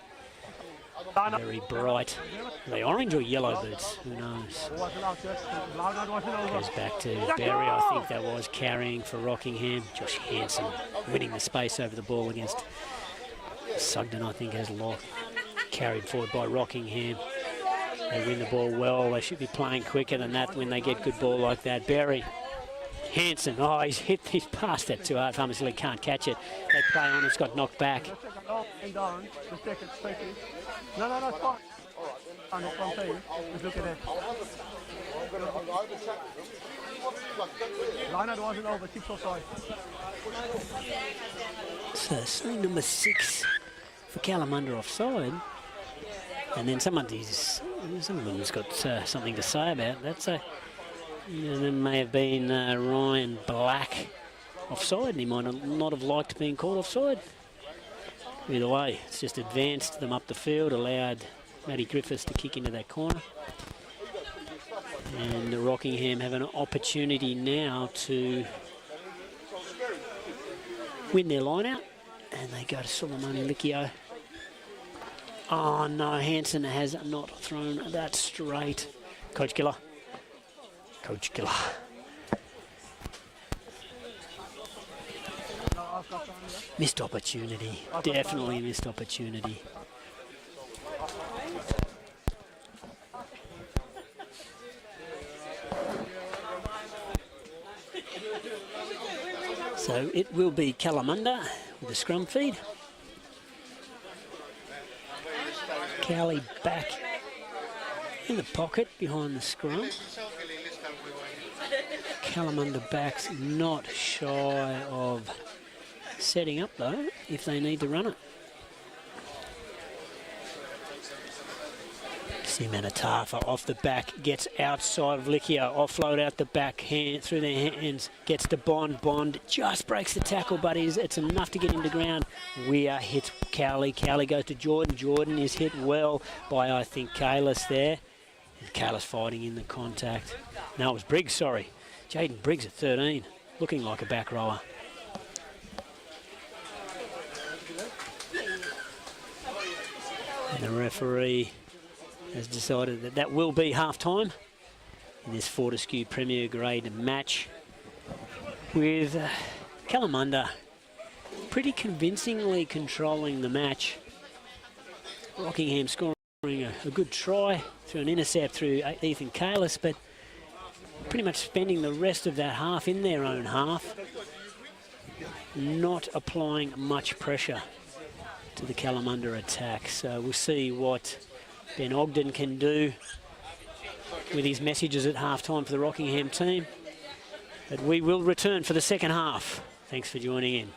Very bright. Are they orange or yellow boots? Who knows? Goes back to Berry, I think that was, carrying for Rockingham. Josh Hanson winning the space over the ball against Sugden, I think, has carried forward by Rockingham. They win the ball well. They should be playing quicker than that when they get good ball like that. Berry. Hanson, oh, he's passed that too hard. Farmers League can't catch it. They play on, it's got knocked back. No, it's fine. Not from team. Just look at it. Line wasn't over, 6 offside. So saying number 6 for Kalamunda offside. And then someone's got something to say about it. That's there may have been Ryan Black offside, and he might not have liked being called offside. Either way, it's just advanced them up the field, allowed Matty Griffiths to kick into that corner. And the Rockingham have an opportunity now to win their line out. And they go to Solomoni Licchio. Oh no, Hanson has not thrown that straight. Coach Giller. Coach Giller. Missed opportunity. Definitely missed opportunity. So it will be Kalamunda with a scrum feed. Cowley back in the pocket behind the scrum. Kalamunda backs not shy of setting up though if they need to run it. Simanatafa off the back, gets outside of Licchio, offload out the back hand through their hands, gets to Bond. Bond just breaks the tackle, but it's enough to get him to ground. Weir hits Cowley. Cowley goes to Jordan. Jordan is hit well by, I think, Kalis there. And Kalis fighting in the contact. No, it was Briggs, sorry. Jaden Briggs at 13, looking like a back rower. And the referee has decided that that will be half-time in this Fortescue Premier Grade match, with Kalamunda pretty convincingly controlling the match. Rockingham scoring a good try through an intercept through Ethan Kalis, but pretty much spending the rest of that half in their own half, not applying much pressure to the Kalamunda attack. So we'll see what Ben Ogden can do with his messages at half-time for the Rockingham team. But we will return for the second half. Thanks for joining in.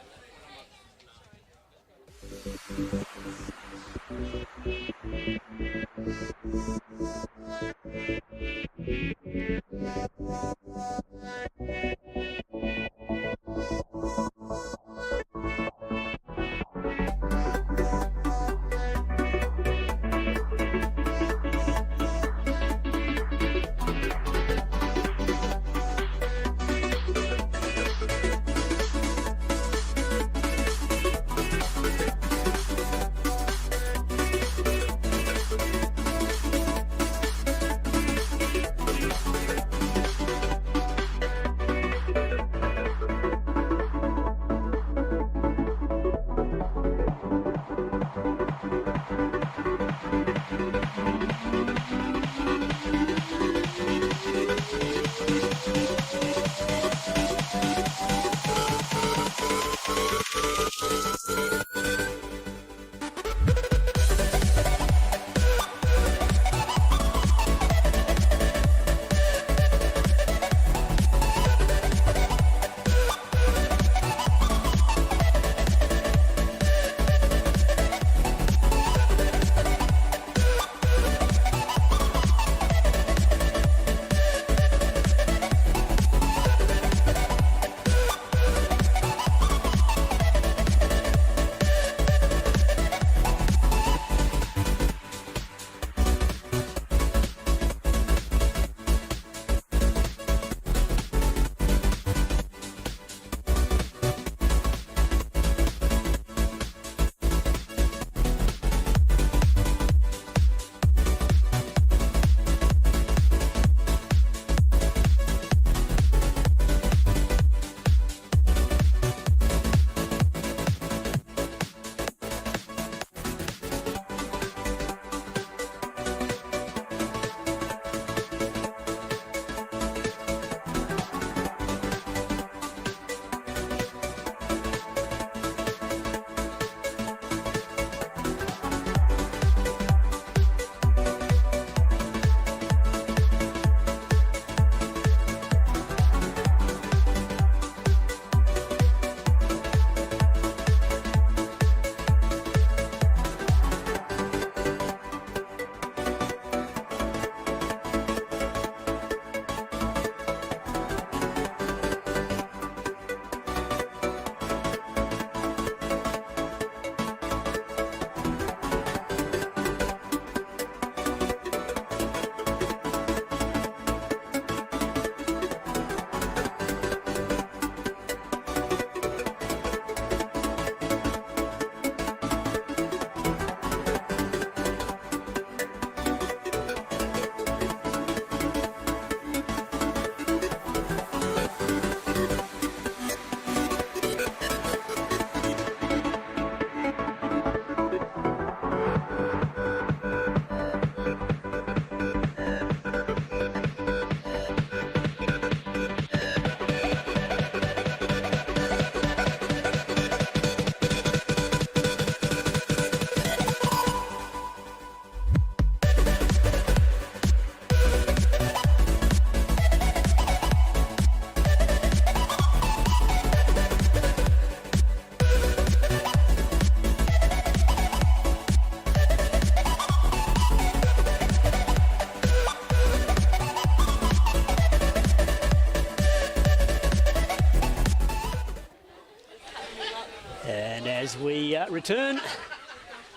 return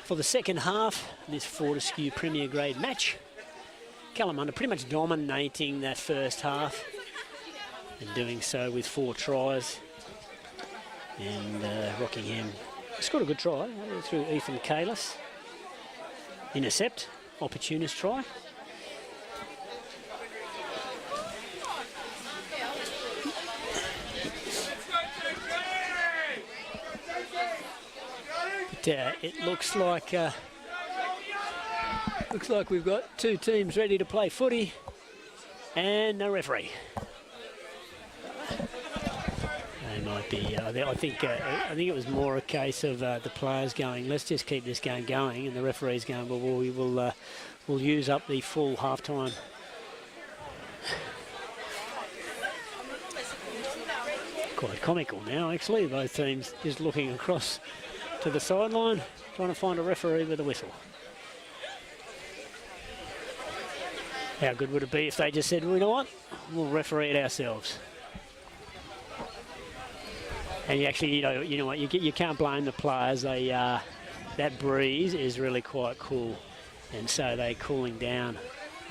for the second half of this Fortescue Premier Grade match. Kalamunda pretty much dominating that first half and doing so with 4 tries. And Rockingham scored a good try through Ethan Kalis. Intercept, opportunist try. But it looks like we've got 2 teams ready to play footy and no referee. They might be. I think it was more a case of the players going, let's just keep this game going, and the referees going, well, we'll use up the full half time. Quite comical now, actually. Both teams just looking across to the sideline, trying to find a referee with a whistle. How good would it be if they just said, well, you know what, we'll referee it ourselves. And you actually, you know what, you can't blame the players. They that breeze is really quite cool, and so they're cooling down.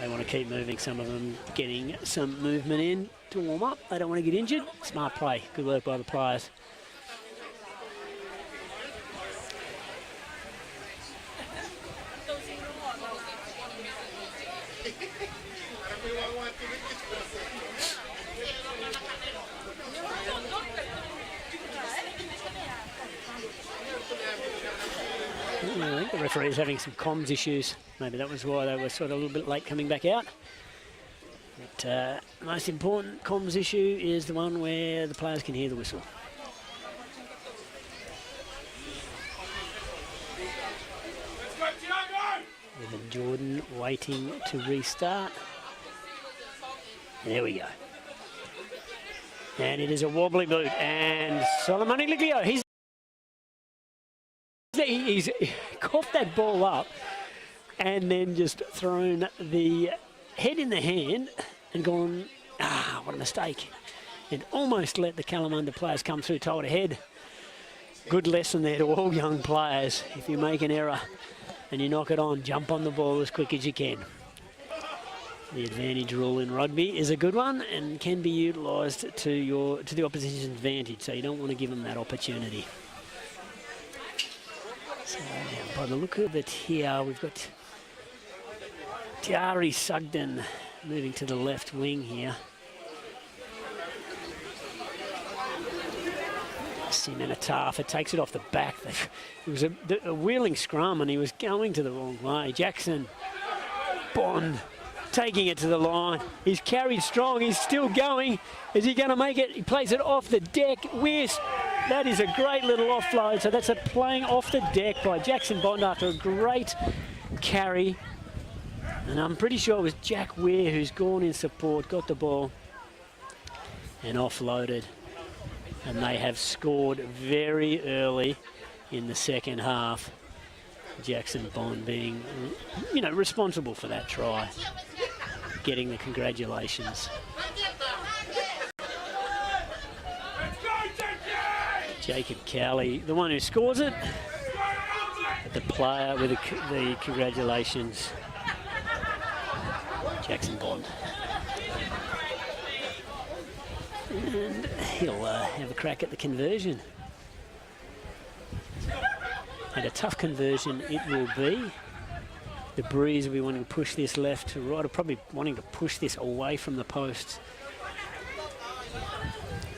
They want to keep moving. Some of them getting some movement in to warm up. They don't want to get injured. Smart play, good work by the players. I think the referee's having some comms issues. Maybe that was why they were sort of a little bit late coming back out. But the most important comms issue is the one where the players can hear the whistle. With Jordan waiting to restart. There we go. And it is a wobbly boot. And Solomon Liglio, he's coughed that ball up and then just thrown the head in the hand and gone, what a mistake. And almost let the Kalamunda players come through tight ahead. Good lesson there to all young players. If you make an error and you knock it on, jump on the ball as quick as you can. The advantage rule in rugby is a good one and can be utilised to the opposition's advantage, so you don't want to give them that opportunity. So now, by the look of it here, we've got Tiari Sugden moving to the left wing here. Simenatafa takes it off the back. It was a wheeling scrum and he was going to the wrong way. Jackson Bond taking it to the line. He's carried strong. He's still going. Is he going to make it? He plays it off the deck. That is a great little offload. So that's a playing off the deck by Jackson Bond after a great carry. And I'm pretty sure it was Jack Weir who's gone in support, got the ball and offloaded. And they have scored very early in the second half. Jackson Bond being, responsible for that try, getting the congratulations. Jacob Cowley, the one who scores it, the player with the congratulations, Jackson Bond. And he'll have a crack at the conversion. And a tough conversion it will be. The breeze will be wanting to push this left to right, or probably wanting to push this away from the posts.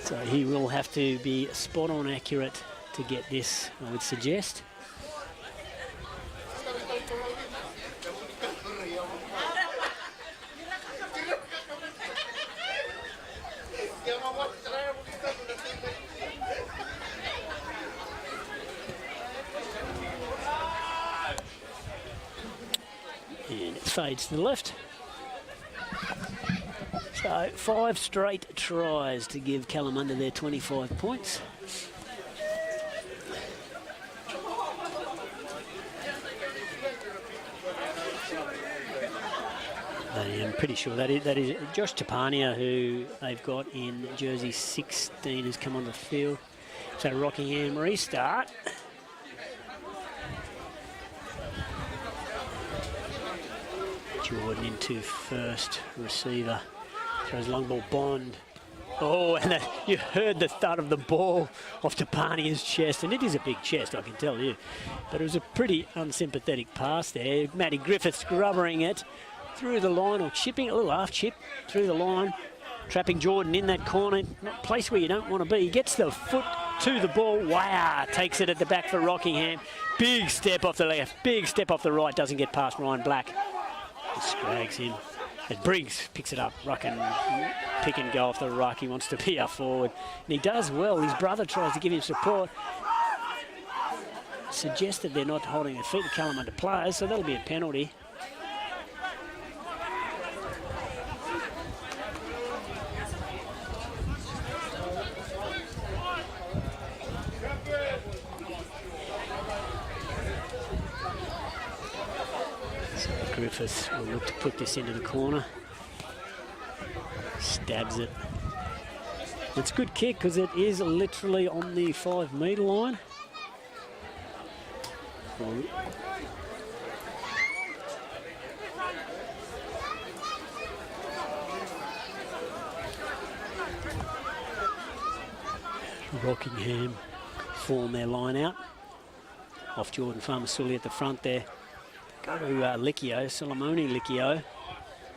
So he will have to be spot on accurate to get this, I would suggest. And it fades to the left. So 5 straight tries to give Kalamunda their 25 points. I'm pretty sure that is Josh Tapania, who they've got in jersey 16, has come on the field. So Rockingham restart. Jordan into first, receiver. Throws long ball, Bond. Oh, and you heard the thud of the ball off Tapania's chest, and it is a big chest, I can tell you. But it was a pretty unsympathetic pass there. Matty Griffiths grubbering it through the line, or chipping, a little half chip through the line, trapping Jordan in that corner, not a place where you don't want to be. He gets the foot to the ball. Wow, takes it at the back for Rockingham. Big step off the left, big step off the right, doesn't get past Ryan Black. He scrags him. But Briggs picks it up. Ruck and pick and go off the ruck. He wants to be up forward. And he does well. His brother tries to give him support. Suggested they're not holding their feet, the Kalamunda players, so that'll be a penalty. Griffiths will look to put this into the corner. Stabs it. It's a good kick because it is literally on the 5 metre line. Rockingham form their line out. Off Jordan Farmasuli at the front there. Go to Licchio, Solomone Licchio.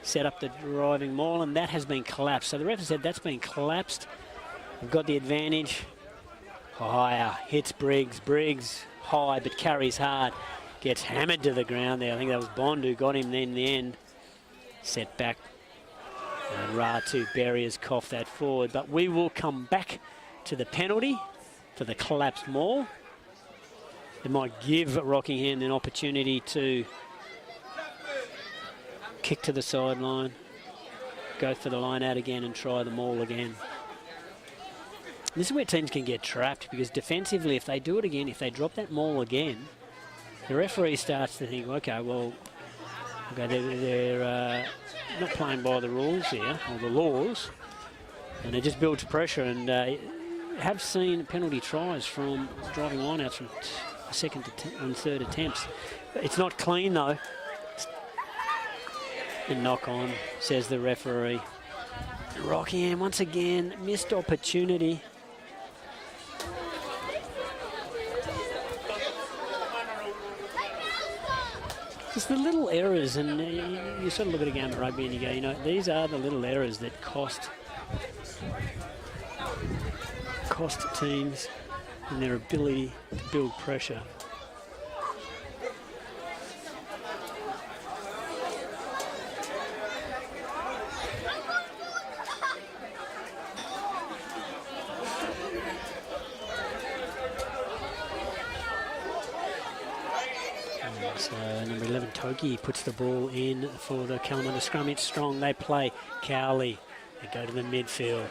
Set up the driving maul, and that has been collapsed. So the ref said that's been collapsed. We've got the advantage. Higher, hits Briggs. Briggs high, but carries hard. Gets hammered to the ground there. I think that was Bond who got him then in the end. Set back. And Ratu Berry has coughed that forward. But we will come back to the penalty for the collapsed maul. It might give Rockingham an opportunity to kick to the sideline, go for the line out again and try the maul again. This is where teams can get trapped, because defensively, if they do it again, if they drop that maul again, the referee starts to think, okay, well, they're not playing by the rules here, or the laws, and it just builds pressure. And have seen penalty tries from driving lineouts from second and third attempts. It's not clean though. And knock on, says the referee. Rockingham once again, missed opportunity. It's the little errors, and you sort of look at a game of rugby and you go, you know, these are the little errors that cost teams and their ability to build pressure. So number 11, Toki, puts the ball in for the Kalamunda scrum. It's strong. They play Cowley. They go to the midfield.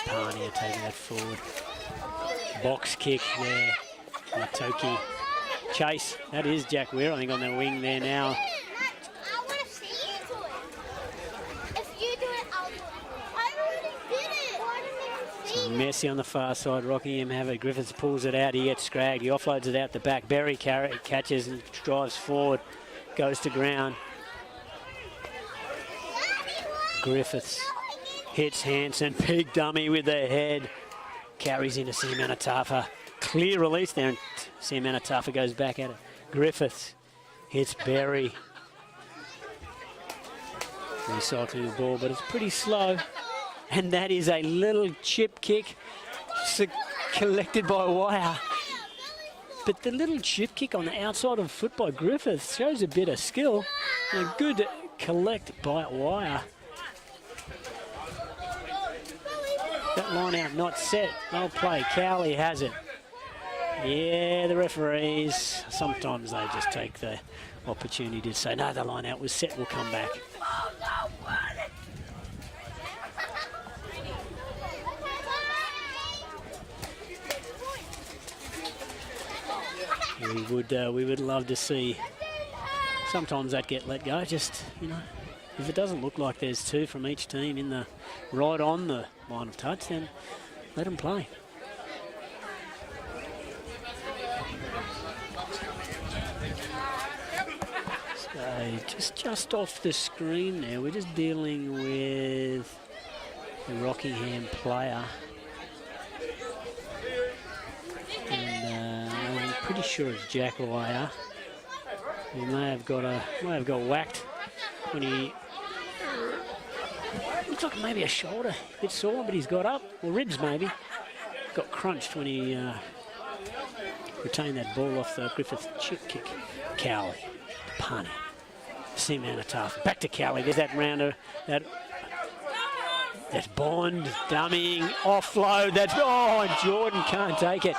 Pania taking that forward. Box kick there. Toki. Chase. That is Jack Weir, I think, on the wing there now. Messy on the far side. Rockingham have it. Griffiths pulls it out. He gets scragged. He offloads it out the back. Berry catches and drives forward. Goes to ground. Griffiths hits Hanson. Big dummy with the head. Carries into Siamanatafa. Clear release there. And Siamanatafa goes back at it. Griffiths hits Berry. Recycling the ball, but it's pretty slow. And that is a little chip kick collected by Wire. But the little chip kick on the outside of foot by Griffiths shows a bit of skill. And a good collect by Wire. That line out not set. Well play. Cowley has it. Yeah, the referees, sometimes they just take the opportunity to say, no, the line out was set, we'll come back. We would love to see sometimes that get let go. Just, you know, if it doesn't look like there's two from each team in the right on the line of touch, then Let them play. So just off the screen there, we're just dealing with the Rockingham player. And I'm pretty sure it's Jack Wire. He may have got whacked when he looks like maybe a shoulder, a bit sore, but he's got up, or ribs maybe. Got crunched when he retained that ball off the Griffith chip kick. Cowley, punny, Seaman tough. Back to Cowley. There's that rounder, that's Bond dummying offload. And Jordan can't take it.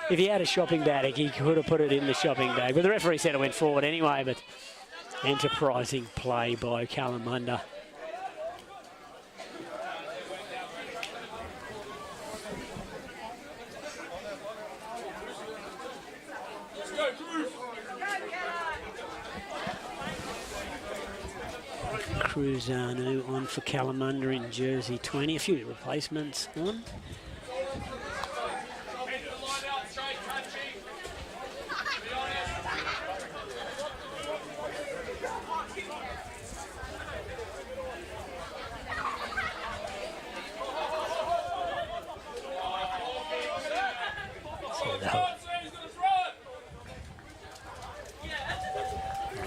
If he had a shopping bag, he could have put it in the shopping bag. But the referee said it went forward anyway. But enterprising play by Kalamunda. Cruzanu on for Kalamunda in jersey 20. A few replacements on.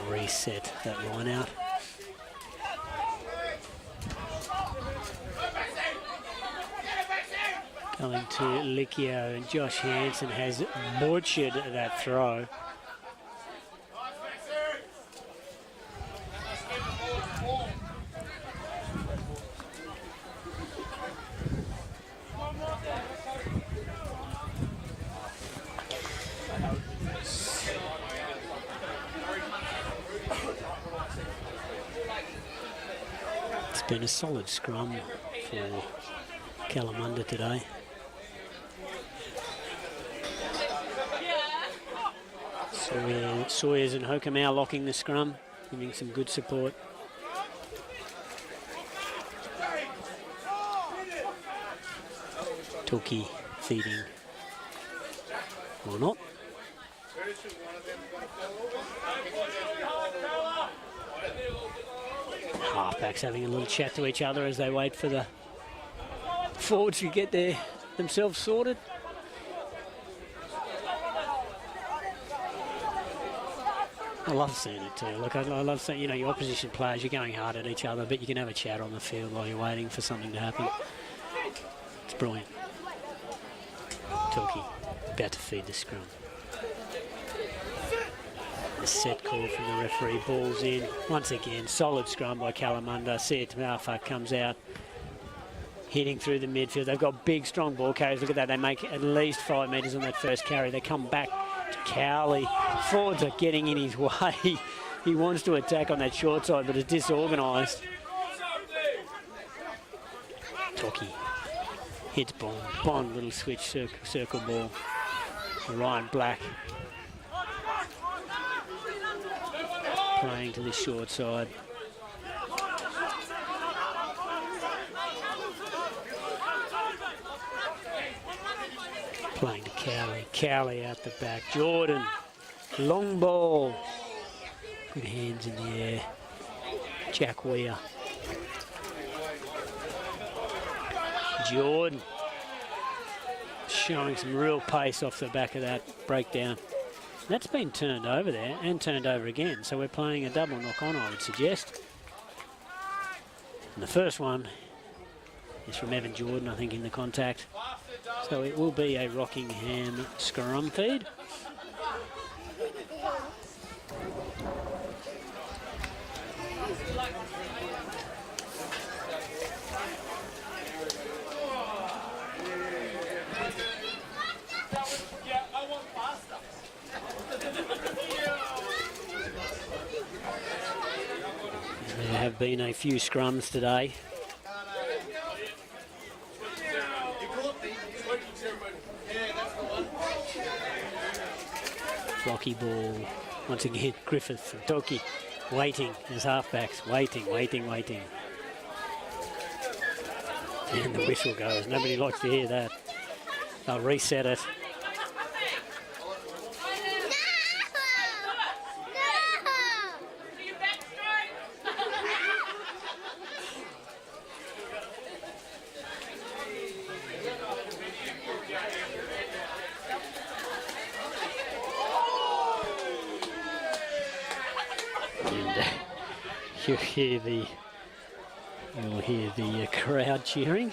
Reset that line out. Going to Licchio, and Josh Hansen has butchered that throw. It's been a solid scrum for Kalamunda today. Sawyers and Hokamau locking the scrum, giving some good support. Toki feeding or not. Halfbacks having a little chat to each other as they wait for the forwards to get themselves sorted. I love seeing it too. Look, I love seeing, your opposition players, you're going hard at each other, but you can have a chat on the field while you're waiting for something to happen. It's brilliant. Toki about to feed the scrum. A set call from the referee, balls in. Once again, solid scrum by Kalamunda. Siatafa comes out, hitting through the midfield. They've got big, strong ball carriers. Look at that. They make at least 5 metres on that first carry. They come back to Cowley. Forwards are getting in his way. He wants to attack on that short side, but it's disorganised. Toki hits Bond. Bond, little switch circle ball. Ryan Black playing to the short side. Playing to Cowley. Cowley out the back. Jordan. Long ball. Good hands in the air. Jack Weir. Jordan. Showing some real pace off the back of that breakdown. That's been turned over there and turned over again. So we're playing a double knock on, I would suggest. And the first one is from Evan Jordan, I think, in the contact. So it will be a Rockingham scrum feed. There have been a few scrums today. Rocky ball. Once again, Griffith and Toki waiting as halfbacks. Waiting. And the whistle goes. Nobody likes to hear that. They'll reset it. You'll hear the crowd cheering.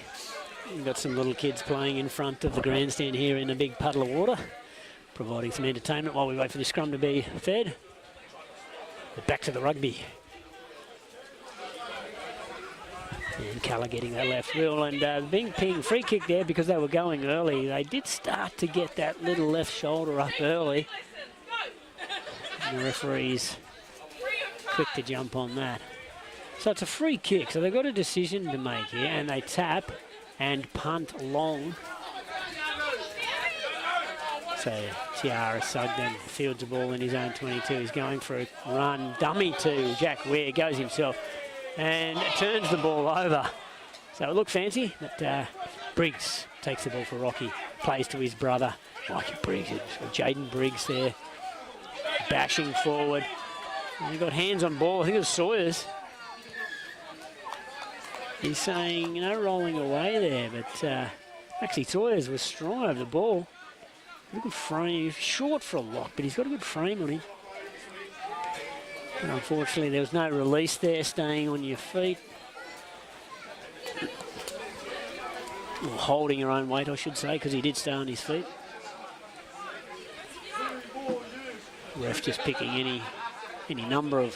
We've got some little kids playing in front of the grandstand here in a big puddle of water, providing some entertainment while we wait for the scrum to be fed. But back to the rugby. And Colour getting that left wheel and being ping free kick there because they were going early. They did start to get that little left shoulder up early. And the referee's quick to jump on that. So it's a free kick, so they've got a decision to make here, and they tap and punt long. So Tiara Sugden fields the ball in his own 22. He's going for a run, dummy to Jack Ware, goes himself and turns the ball over. So it looked fancy, but Briggs takes the ball for Rocky, plays to his brother, Mikey Briggs, Jaden Briggs there, bashing forward. And he got hands on ball, I think it was Sawyers. He's saying, you know, rolling away there, but actually Sawyers was strong over the ball. A good frame, short for a lock, but he's got a good frame on him. But unfortunately, there was no release there, staying on your feet. Or holding your own weight, I should say, because he did stay on his feet. Ref just picking any number of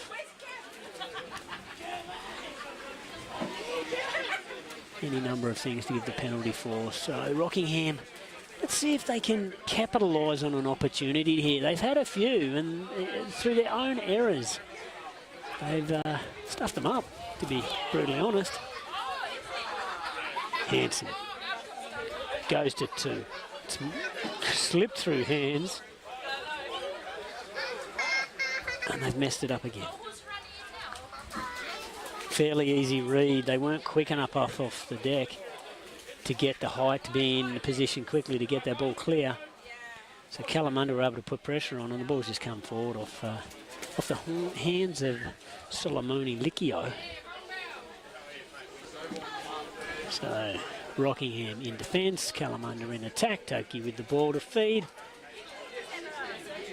things to give the penalty for. So Rockingham, let's see if they can capitalise on an opportunity here. They've had a few, and through their own errors, they've stuffed them up, to be brutally honest. Hanson goes to 2. It's slipped through hands, and they've messed it up again. Fairly easy read. They weren't quick enough off the deck to get the height to be in the position quickly to get that ball clear. So Kalamunda were able to put pressure on, and the ball's just come forward off the hands of Solomoni Likio. So Rockingham in defence, Kalamunda in attack, Toki with the ball to feed.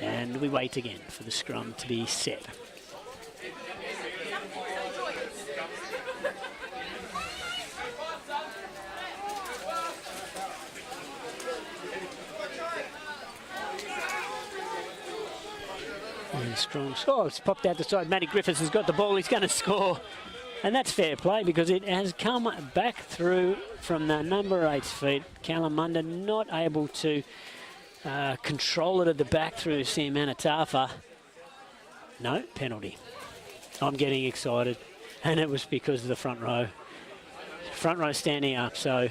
And we wait again for the scrum to be set. And strong. Oh, it's popped out the side. Matty Griffiths has got the ball. He's going to score. And that's fair play because it has come back through from the number 8's feet. Kalamunda not able to control it at the back through Sam Manatafa. No, penalty. I'm getting excited. And it was because of the front row. Front row standing up. So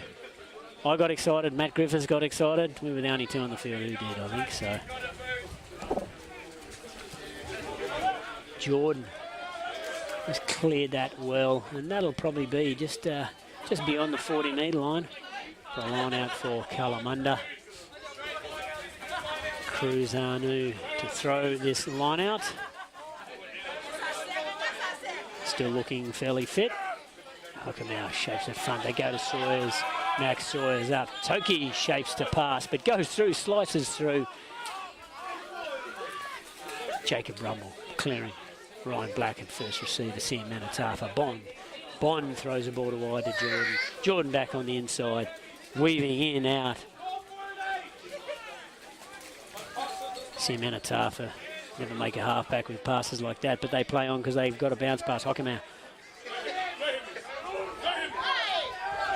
I got excited. Matt Griffiths got excited. We were the only two on the field who did, I think. So Jordan has cleared that well, and that'll probably be just beyond the 40-metre line. For a line out for Kalamunda. Cruzanu to throw this line out. Still looking fairly fit. Hokamau shapes in front. They go to Sawyers. Max Sawyers up. Toki shapes to pass, but goes through, slices through. Jacob Rumble clearing. Ryan Black at first receiver. Sam Manatafa. Bond throws the ball to wide to Jordan. Jordan back on the inside. Weaving in, out. Sam Manatafa never make a halfback with passes like that, but they play on because they've got a bounce pass. Hokamau.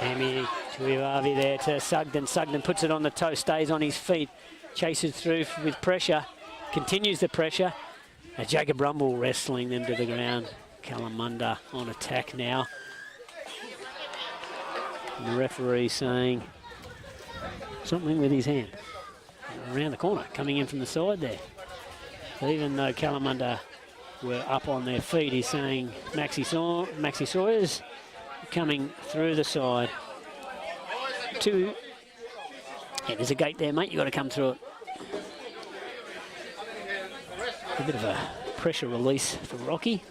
Hammy to Ivavi there to Sugden. Sugden puts it on the toe, stays on his feet. Chases through with pressure. Continues the pressure. Jacob Rumble wrestling them to the ground. Kalamunda on attack now. And the referee saying something with his hand. Around the corner, coming in from the side there. So even though Kalamunda were up on their feet, he's saying Maxi Sawyers coming through the side to Yeah, there's a gate there, mate. You've got to come through it. A bit of a pressure release for Rocky.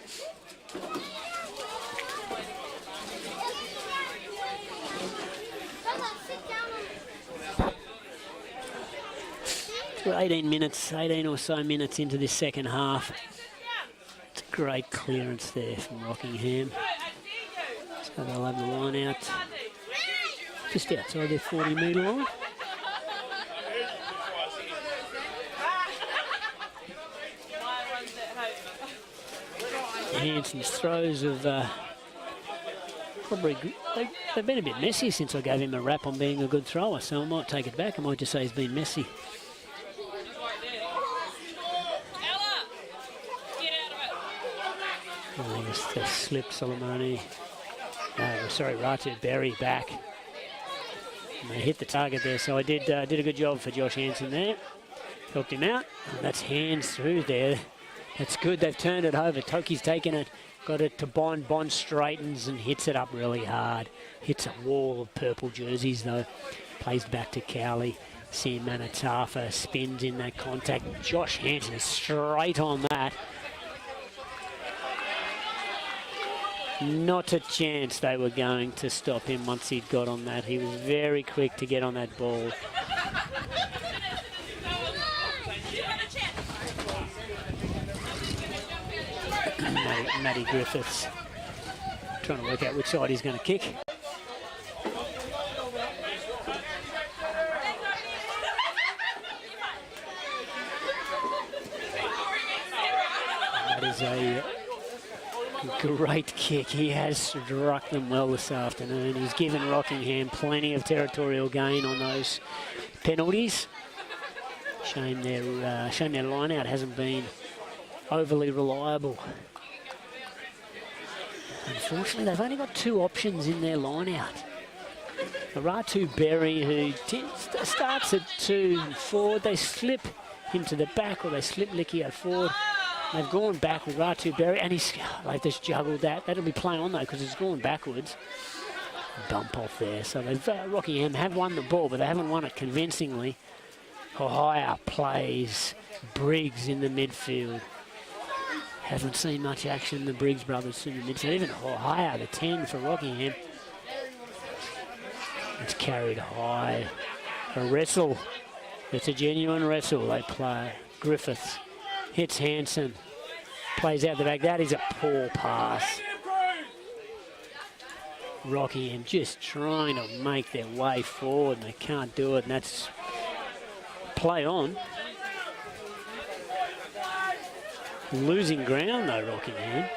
We're 18 or so minutes into this second half. It's a great clearance there from Rockingham. So they'll have the line out just outside their 40-metre line. Hanson's throws have probably they've been a bit messy since I gave him a rap on being a good thrower, so I might take it back. I might just say he's been messy. I guess they slipped Solomoni. Sorry, Ratu Berry back. And they hit the target there, so I did a good job for Josh Hanson there. Helped him out. And that's hands through there. That's good. They've turned it over. Toki's taken it, got it to Bond. Bond straightens and hits it up really hard. Hits a wall of purple jerseys though. Plays back to Cowley. Sam Manatafa spins in that contact. Josh Hanson is straight on that. Not a chance they were going to stop him once he'd got on that. He was very quick to get on that ball. Matty Griffiths trying to work out which side he's going to kick. That is a great kick. He has struck them well this afternoon. He's given Rockingham plenty of territorial gain on those penalties. Shame their line out hasn't been overly reliable. Unfortunately, they've only got two options in their line out. Ratu Berry, who starts at 2 forward, they slip him to the back, or they slip Lickio forward. They've gone back with Ratu Berry, and they've just juggled that. That'll be play on though, because it's gone backwards. Bump off there. So Rockingham have won the ball, but they haven't won it convincingly. Ohio plays Briggs in the midfield. Haven't seen much action, the Briggs brothers in the midfield. Even Ohio, the 10 for Rockingham. It's carried high. A wrestle. It's a genuine wrestle they play. Griffiths hits Hanson. Plays out the back. That is a poor pass. Rockingham just trying to make their way forward and they can't do it, and that's play on. Losing ground though, Rockingham.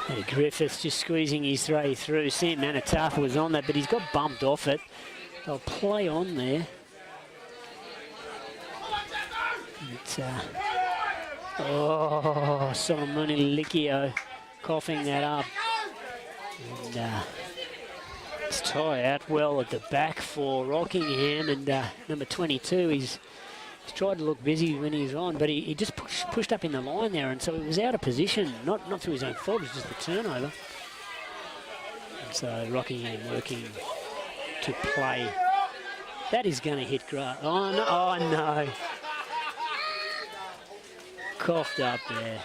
Hey, Griffiths just squeezing his way through. Sam Manatafa was on that, but he's got bumped off it. They'll play on there. It's, Solomoni Lickio coughing that up. And it's Ty Atwell at the back for Rockingham, and number 22, he's tried to look busy when he's on, but he just pushed up in the line there, and so he was out of position, not through his own fault, it was just the turnover. And so Rockingham working to play. That is going to hit grass. Oh no, oh no. Coughed up there.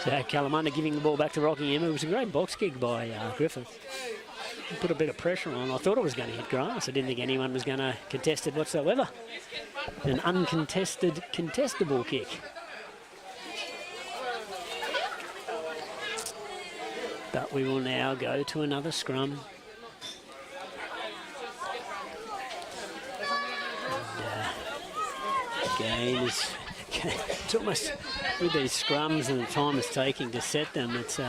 So Kalamunda giving the ball back to Rockingham. It was a great box kick by Griffith. Put a bit of pressure on. I thought it was going to hit grass. I didn't think anyone was going to contest it whatsoever. An uncontested, contestable kick. But we will now go to another scrum. And, game is... It's almost, with these scrums and the time it's taking to set them, it's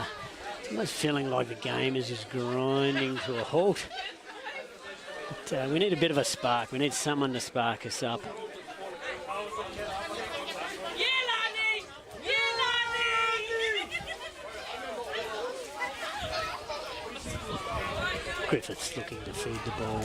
almost feeling like the game is just grinding to a halt. But we need a bit of a spark. We need someone to spark us up. Griffiths looking to feed the ball.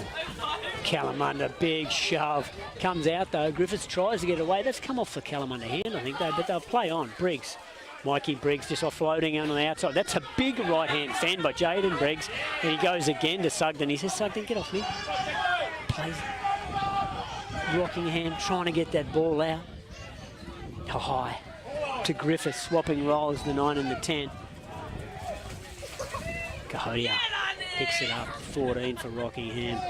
Kalamunda, big shove. Comes out though. Griffiths tries to get away. That's come off the Kalamunda hand, I think, but they'll play on. Briggs. Mikey Briggs just offloading on the outside. That's a big right-hand fend by Jaden Briggs. And he goes again to Sugden. He says, Sugden, get off me. Plays Rockingham trying to get that ball out. High to Griffiths, swapping roles, the 9 and the 10. Cahodia picks it up, 14 for Rockingham.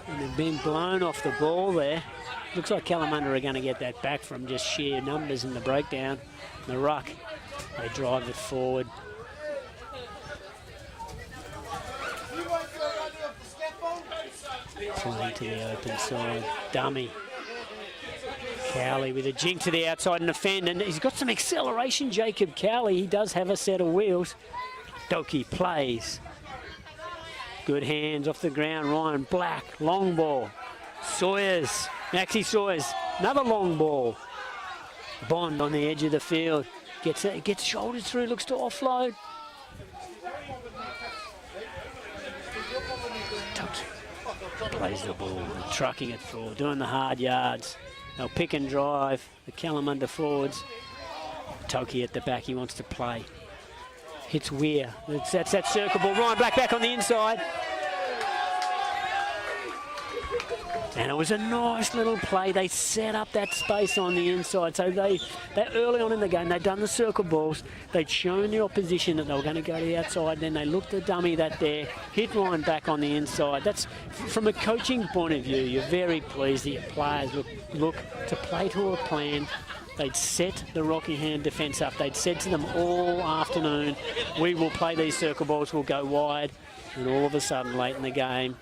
And they've been blown off the ball there. Looks like Kalamunda are going to get that back from just sheer numbers in the breakdown. The ruck, they drive it forward. Playing to the open side, dummy. Cowley with a jink to the outside and a fend, and he's got some acceleration, Jacob Cowley. He does have a set of wheels. Doki plays. Good hands off the ground, Ryan Black, long ball. Sawyers, Maxie Sawyers, another long ball. Bond on the edge of the field. Gets shoulders through, looks to offload. Plays the ball, trucking it forward, doing the hard yards. They'll pick and drive, the Kalamunda forwards. Toki at the back, he wants to play. Hits Weir, that's that circle ball. Ryan Black back on the inside. And it was a nice little play. They set up that space on the inside. So they early on in the game, they'd done the circle balls. They'd shown the opposition that they were going to go to the outside. Then they looked at dummy that there, hit Ryan back on the inside. That's, from a coaching point of view, you're very pleased that your players look to play to a plan. They'd set the Rockingham defence up. They'd said to them all afternoon, we will play these circle balls, we'll go wide. And all of a sudden, late in the game,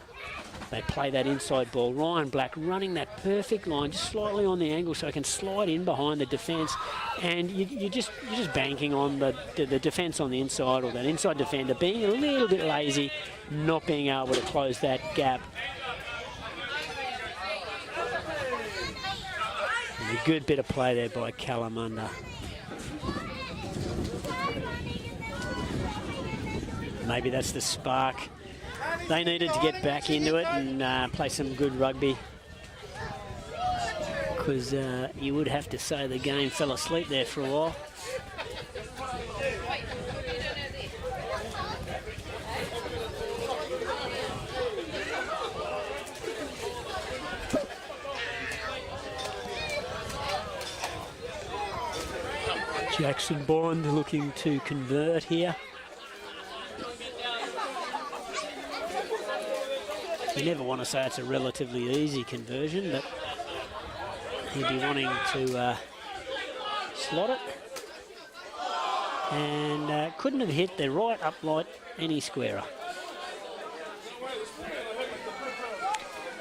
they play that inside ball. Ryan Black running that perfect line, just slightly on the angle so he can slide in behind the defence. And you're just banking on the defence on the inside, or that inside defender being a little bit lazy, not being able to close that gap. And a good bit of play there by Kalamunda. Maybe that's the spark they needed to get back into it and play some good rugby. Because you would have to say the game fell asleep there for a while. Jackson Bond looking to convert here. You never want to say it's a relatively easy conversion, but he'd be wanting to slot it. And couldn't have hit the right upright any squarer.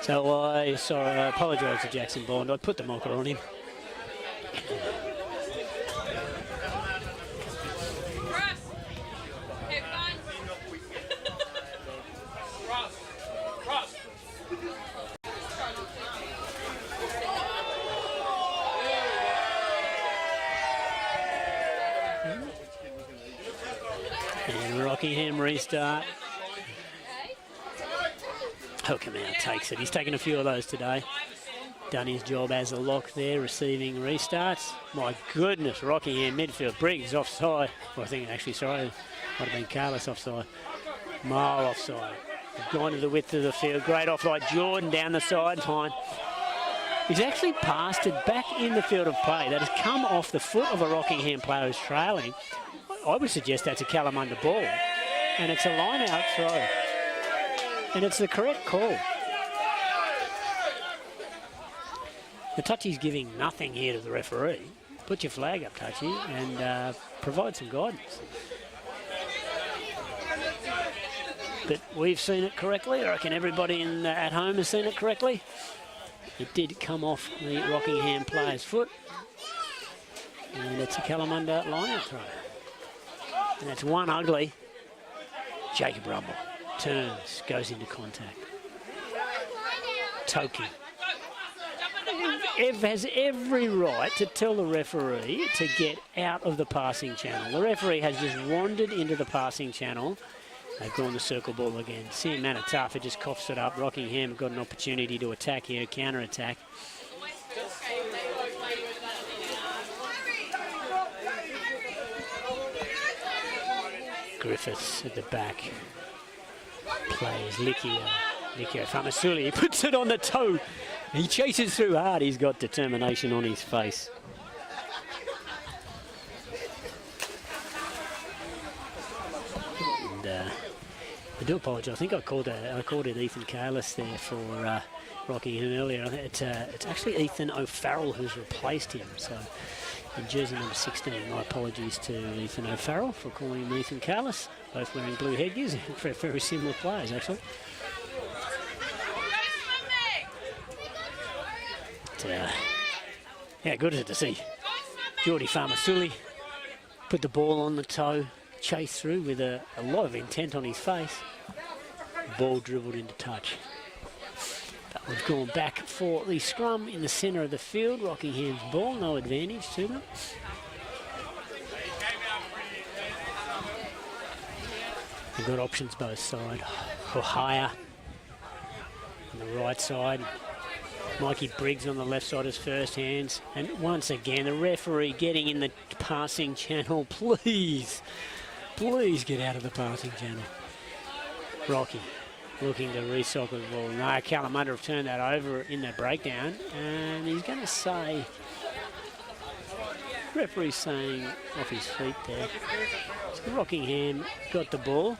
So I apologise to Jackson Bond. I put the mocker on him. Rockingham restart. Hockerman takes it. He's taken a few of those today. Done his job as a lock there, receiving restarts. My goodness, Rockingham midfield. Briggs offside. Well, I think actually, sorry, might have been Carlos offside. Mile offside. Gone to the width of the field. Great offload. Jordan down the sideline. He's actually passed it back in the field of play. That has come off the foot of a Rockingham player who's trailing. I would suggest that's a Kalamunda ball. And it's a line-out throw. And it's the correct call. The touchy's giving nothing here to the referee. Put your flag up, touchy, and provide some guidance. But we've seen it correctly. I reckon everybody at home has seen it correctly. It did come off the Rockingham player's foot. And it's a Kalamunda line-out throw. And that's one ugly. Jacob Rumble turns, goes into contact. Toki. has every right to tell the referee to get out of the passing channel. The referee has just wandered into the passing channel. They've gone the circle ball again. Sam Manatafa just coughs it up. Rockingham got an opportunity to attack here, counter-attack. Griffiths at the back. Plays Likio Famasuli. He puts it on the toe. He chases through hard. He's got determination on his face. And I do apologise. I think I called it Ethan Kalis there for Rockingham earlier. It's actually Ethan O'Farrell who's replaced him. So in jersey number 16, my apologies to Ethan O'Farrell for calling him Ethan Kalis. Both wearing blue headgears, very similar players actually. How good is it to see Geordie Famasuli put the ball on the toe, chase through with a lot of intent on his face. Ball dribbled into touch. But we've gone back for the scrum in the centre of the field. Rockingham's ball, no advantage to them. We've got options both sides. Ohaya on the right side. Mikey Briggs on the left side as first hands. And once again, the referee getting in the passing channel. Please get out of the passing channel. Rocky looking to recycle the ball. No, Kalamunda have turned that over in their breakdown. And he's going to say, referee's saying off his feet there. So Rockingham got the ball.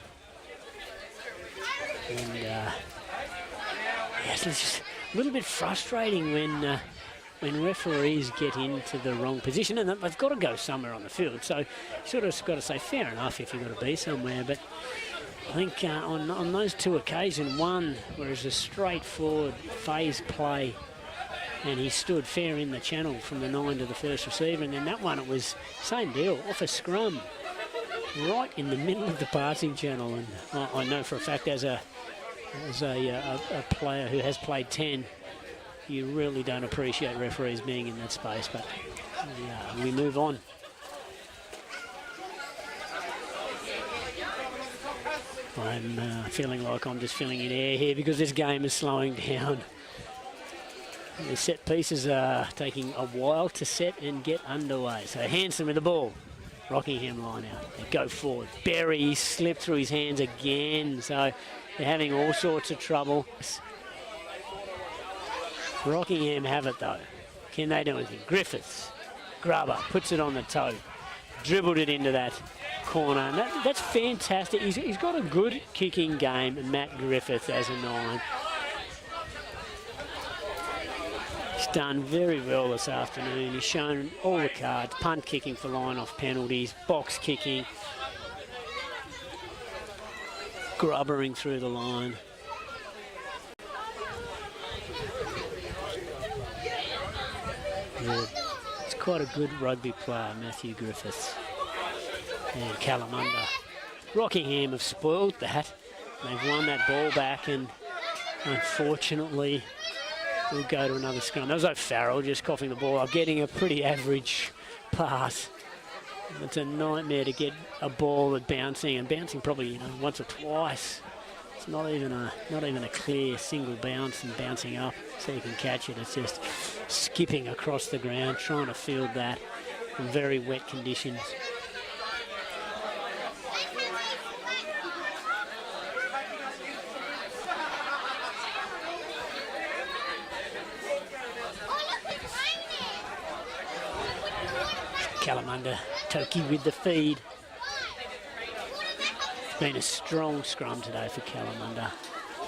And it's just a little bit frustrating when referees get into the wrong position, and they've got to go somewhere on the field. So sort of got to say, fair enough if you've got to be somewhere. But I think on those two occasions, one where it's a straightforward phase play, and he stood fair in the channel from the 9 to the first receiver, and then that one it was same deal, off a scrum, right in the middle of the passing channel. And I know for a fact as a player who has played 10, you really don't appreciate referees being in that space, but we move on. I'm feeling like I'm just filling in air here because this game is slowing down. The set pieces are taking a while to set and get underway. So Hanson with the ball. Rockingham line out. They go forward. Berry slipped through his hands again, so they're having all sorts of trouble. Rockingham have it though. Can they do anything? Griffiths, grubber, puts it on the toe. Dribbled it into that corner. And that's fantastic. He's got a good kicking game, Matt Griffiths as a 9. He's done very well this afternoon. He's shown all the cards. Punt kicking for line-off penalties, box kicking, grubbering through the line. Yeah, it's quite a good rugby player, Matthew Griffiths. And Kalamunda. Rockingham have spoiled that. They've won that ball back, and unfortunately we'll go to another scrum. That was O'Farrell just coughing the ball up, getting a pretty average pass. It's a nightmare to get a ball that's bouncing, and bouncing probably once or twice. It's not even a clear single bounce and bouncing up so you can catch it. It's just skipping across the ground, trying to field that in very wet conditions. Kalamunda, Toki with the feed. It's been a strong scrum today for Kalamunda.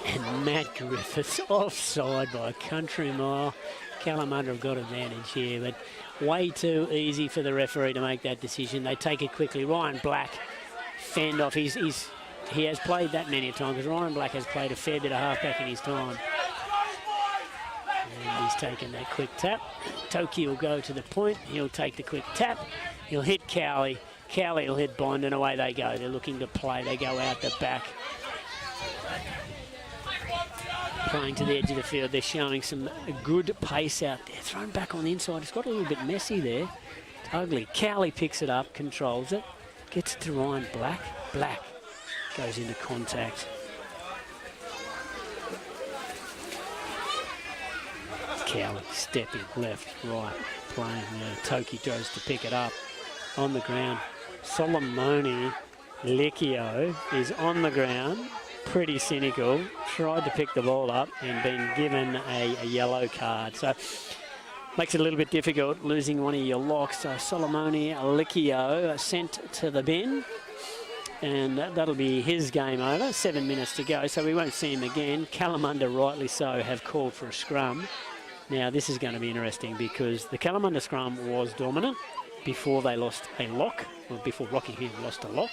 And Matt Griffiths offside by a country mile. Kalamunda have got advantage here, but way too easy for the referee to make that decision. They take it quickly. Ryan Black fend off. He has played that many times because Ryan Black has played a fair bit of halfback in his time. And he's taken that quick tap. Toki will go to the point. He'll take the quick tap. He'll hit Cowley. Cowley will hit Bond, and away they go. They're looking to play. They go out the back. playing to the edge of the field. They're showing some good pace out there. Thrown back on the inside. It's got a little bit messy there. It's ugly. Cowley picks it up, controls it, gets it to Ryan Black. Black goes into contact. Cowley stepping left, right, playing. Toki goes to pick it up on the ground. Solomoni Licchio is on the ground, pretty cynical, tried to pick the ball up and been given a yellow card. So makes it a little bit difficult losing one of your locks. So Solomoni Licchio sent to the bin, and that'll be his game over. 7 minutes to go, so we won't see him again. Kalamunda, rightly so, have called for a scrum. Now this is going to be interesting because the Kalamunda scrum was dominant before they lost a lock, or before Rockingham lost a lock.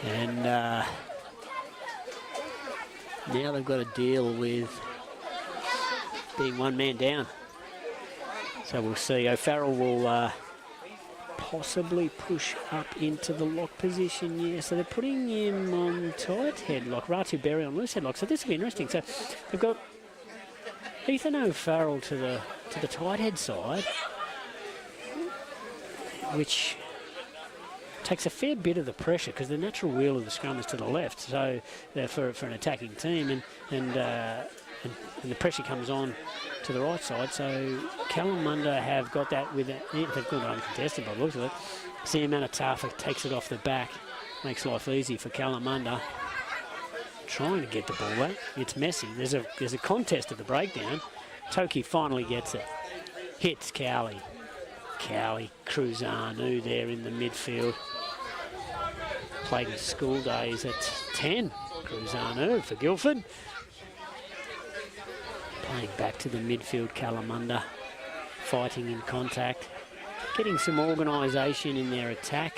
And now they've got to deal with being one man down. So we'll see. O'Farrell will possibly push up into the lock position. Yeah, so they're putting him on tight headlock. Ratu Berry on loose headlock. So this will be interesting. So they've got Ethan O'Farrell to the tight head side, which takes a fair bit of the pressure because the natural wheel of the scrum is to the left. So for an attacking team, and the pressure comes on to the right side. So Kalamunda have got that with it. They've got it uncontested by the looks of it. Sam Manatafa takes it off the back, makes life easy for Kalamunda. Trying to get the ball out. It's messy. There's a contest at the breakdown. Toki finally gets it. Hits Cowley. Cowley, Cruzanu there in the midfield. Played in school days at 10. Cruzanu for Guildford. Playing back to the midfield, Kalamunda. Fighting in contact. Getting some organisation in their attack.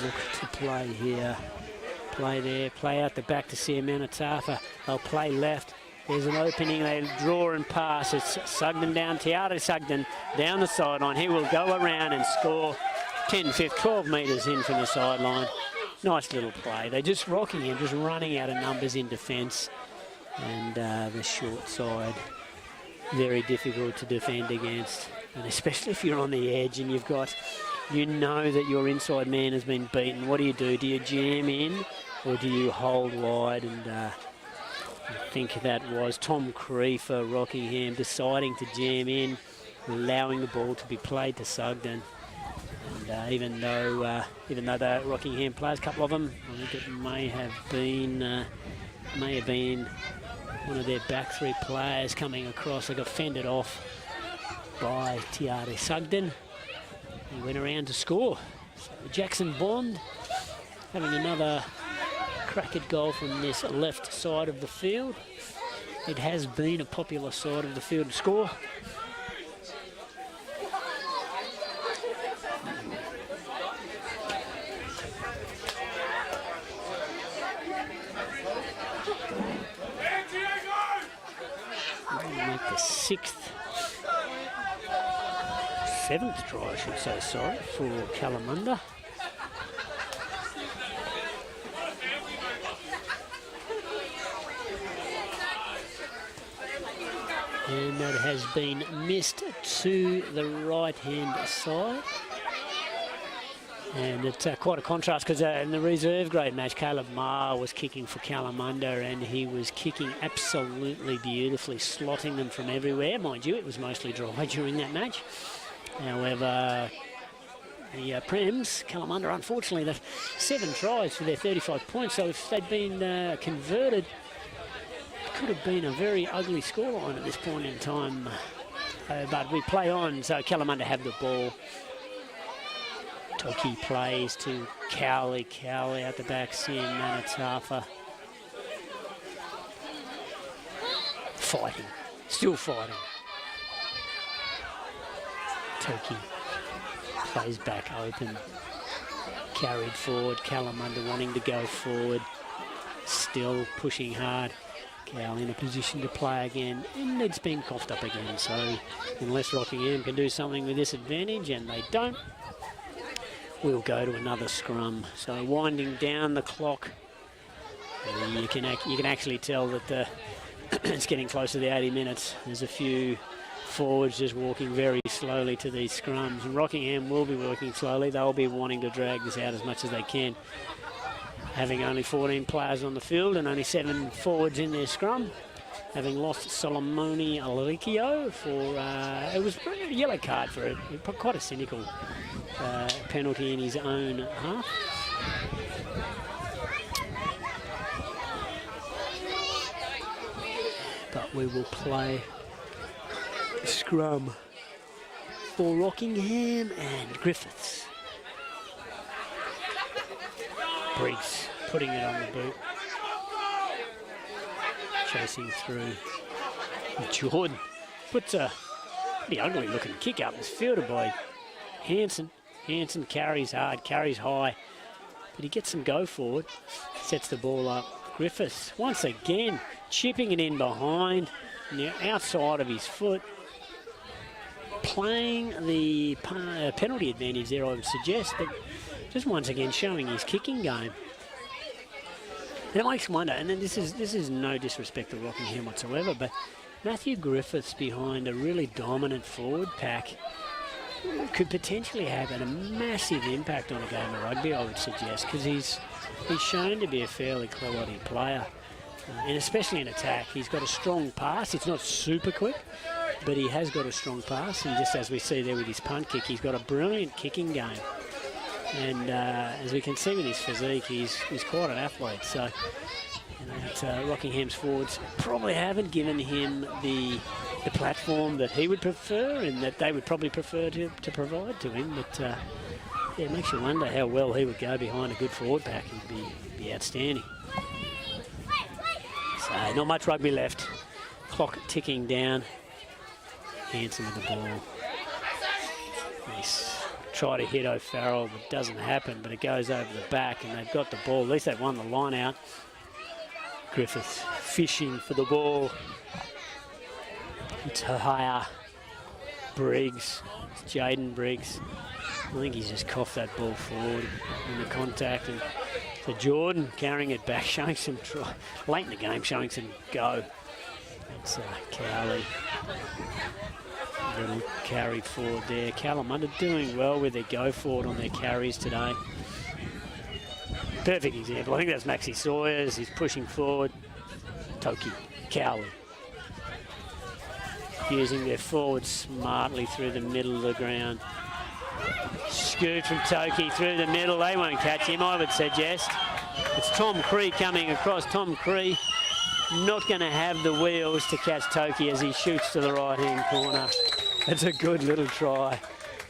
Look to play here. Play there. Play out the back to Siamanatafa. They'll play left. There's an opening. They draw and pass. It's Sugden down. Tiara Sugden down the sideline. He will go around and score 10, 12 metres in from the sideline. Nice little play. They're just rocking him, just running out of numbers in defence. And the short side, very difficult to defend against. And especially if you're on the edge and you know that your inside man has been beaten. What do? Do you jam in or do you hold wide? And I think that was Tom Cree for Rockingham deciding to jam in, allowing the ball to be played to Sugden. And even though the Rockingham players, a couple of them, I think it may have been one of their back three players coming across. They got fended off by Tiare Sugden. He went around to score. So Jackson Bond having another crack at goal from this left side of the field. It has been a popular side of the field to score. Make the seventh try, I should say, sorry, for Kalamunda. And that has been missed to the right-hand side. And it's quite a contrast because in the reserve grade match, Caleb Marr was kicking for Kalamunda and he was kicking absolutely beautifully, slotting them from everywhere. Mind you, it was mostly dry during that match. However, the Prems, Kalamunda, unfortunately, they've 7 tries for their 35 points. So if they'd been converted, it could have been a very ugly scoreline at this point in time. But we play on, so Kalamunda have the ball. Toki plays to Cowley. Cowley out the back, Sian Manatafa. Fighting, still fighting. Toki plays back open. Carried forward, Kalamunda wanting to go forward. Still pushing hard. Cowley in a position to play again, and it's been coughed up again. So unless Rockingham can do something with this advantage, and they don't, we'll go to another scrum. So winding down the clock, you can actually tell that it's getting close to the 80 minutes. There's a few forwards just walking very slowly to these scrums. And Rockingham will be working slowly. They'll be wanting to drag this out as much as they can. Having only 14 players on the field and only 7 forwards in their scrum. Having lost Solomoni Alikio for, it was a yellow card for quite a cynical penalty in his own half. But we will play scrum for Rockingham and Griffiths. Briggs putting it on the boot. Chasing through. Jordan puts a pretty ugly looking kick up. It's fielded by Hanson. Hanson carries hard, carries high. But he gets some go forward. Sets the ball up. Griffiths once again chipping it in behind. Now outside of his foot. Playing the penalty advantage there, I would suggest, but just once again showing his kicking game. And it makes me wonder, and then this is no disrespect to Rockingham whatsoever, but Matthew Griffiths behind a really dominant forward pack could potentially have a massive impact on a game of rugby, I would suggest, because he's shown to be a fairly quality player, and especially in attack. He's got a strong pass. It's not super quick, but he has got a strong pass, and just as we see there with his punt kick, he's got a brilliant kicking game. And as we can see with his physique, he's quite an athlete. So Rockingham's forwards probably haven't given him the platform that he would prefer and that they would probably prefer to provide to him. But yeah, it makes you wonder how well he would go behind a good forward pack. He'd be outstanding. So not much rugby left. Clock ticking down. Hanson with the ball. Nice. Try to hit O'Farrell, but it doesn't happen, but it goes over the back and they've got the ball. At least they've won the line out. Griffiths fishing for the ball. Tahaya Briggs. It's Jaden Briggs. I think he's just coughed that ball forward in the contact. And so Jordan carrying it back, showing some late in the game, showing some go. It's Cowley. Little carry forward there. Kalamunda doing well with their go forward on their carries today. Perfect example. I think that's Maxi Sawyers. He's pushing forward. Toki, Cowley. Using their forward smartly through the middle of the ground. Scoot from Toki through the middle. They won't catch him, I would suggest. It's Tom Cree coming across. Tom Cree not going to have the wheels to catch Toki as he shoots to the right-hand corner. It's a good little try.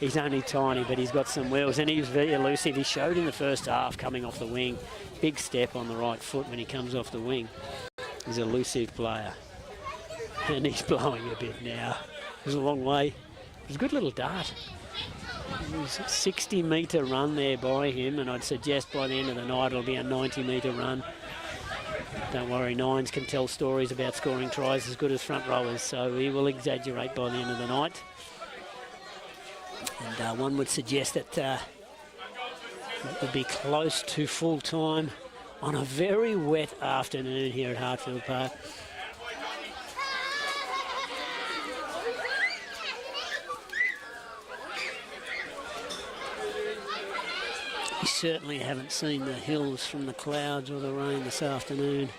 He's only tiny, but he's got some wheels, and he's very elusive. He showed in the first half coming off the wing. Big step on the right foot when he comes off the wing. He's an elusive player. And he's blowing a bit now. It was a long way. It was a good little dart. It was a 60-metre run there by him, and I'd suggest by the end of the night it'll be a 90-metre run. Don't worry, nines can tell stories about scoring tries as good as front rowers, so he will exaggerate by the end of the night. And one would suggest that it would be close to full time on a very wet afternoon here at Hartfield Park. We certainly haven't seen the hills from the clouds or the rain this afternoon.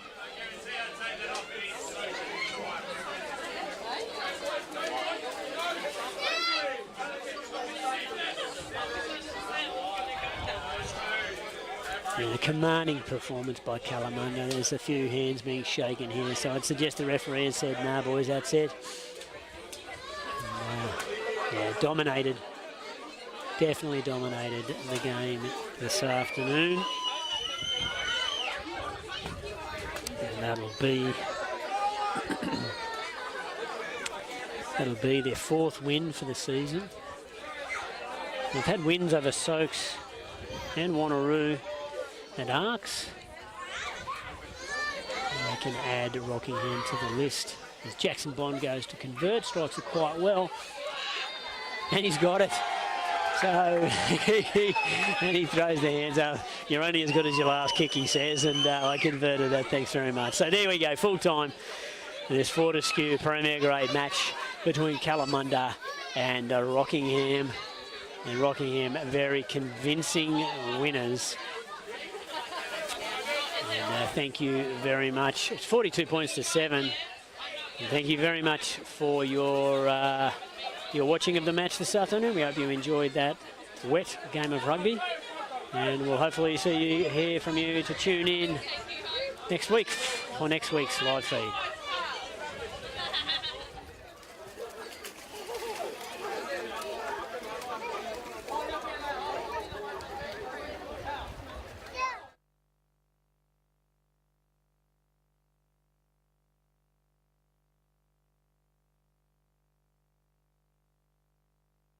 Yeah, a commanding performance by Kalamunda. There's a few hands being shaken here, so I'd suggest the referee has said, "Nah, boys, that's it." Yeah, dominated. Definitely dominated the game this afternoon. And that'll be their fourth win for the season. They've had wins over Soaks and Wanneroo and Arcs. And they can add Rockingham to the list. As Jackson Bond goes to convert, strikes it quite well. And he's got it. So and he throws the hands up. You're only as good as your last kick, he says, and I converted that. Thanks very much. So there we go, full time. This Fortescue Premier Grade match between Kalamunda and Rockingham. And Rockingham very convincing winners. And thank you very much. It's 42 points to 7. And thank you very much for your watching of the match this afternoon. We hope you enjoyed that wet game of rugby. And we'll hopefully hear from you to tune in next week for next week's live feed.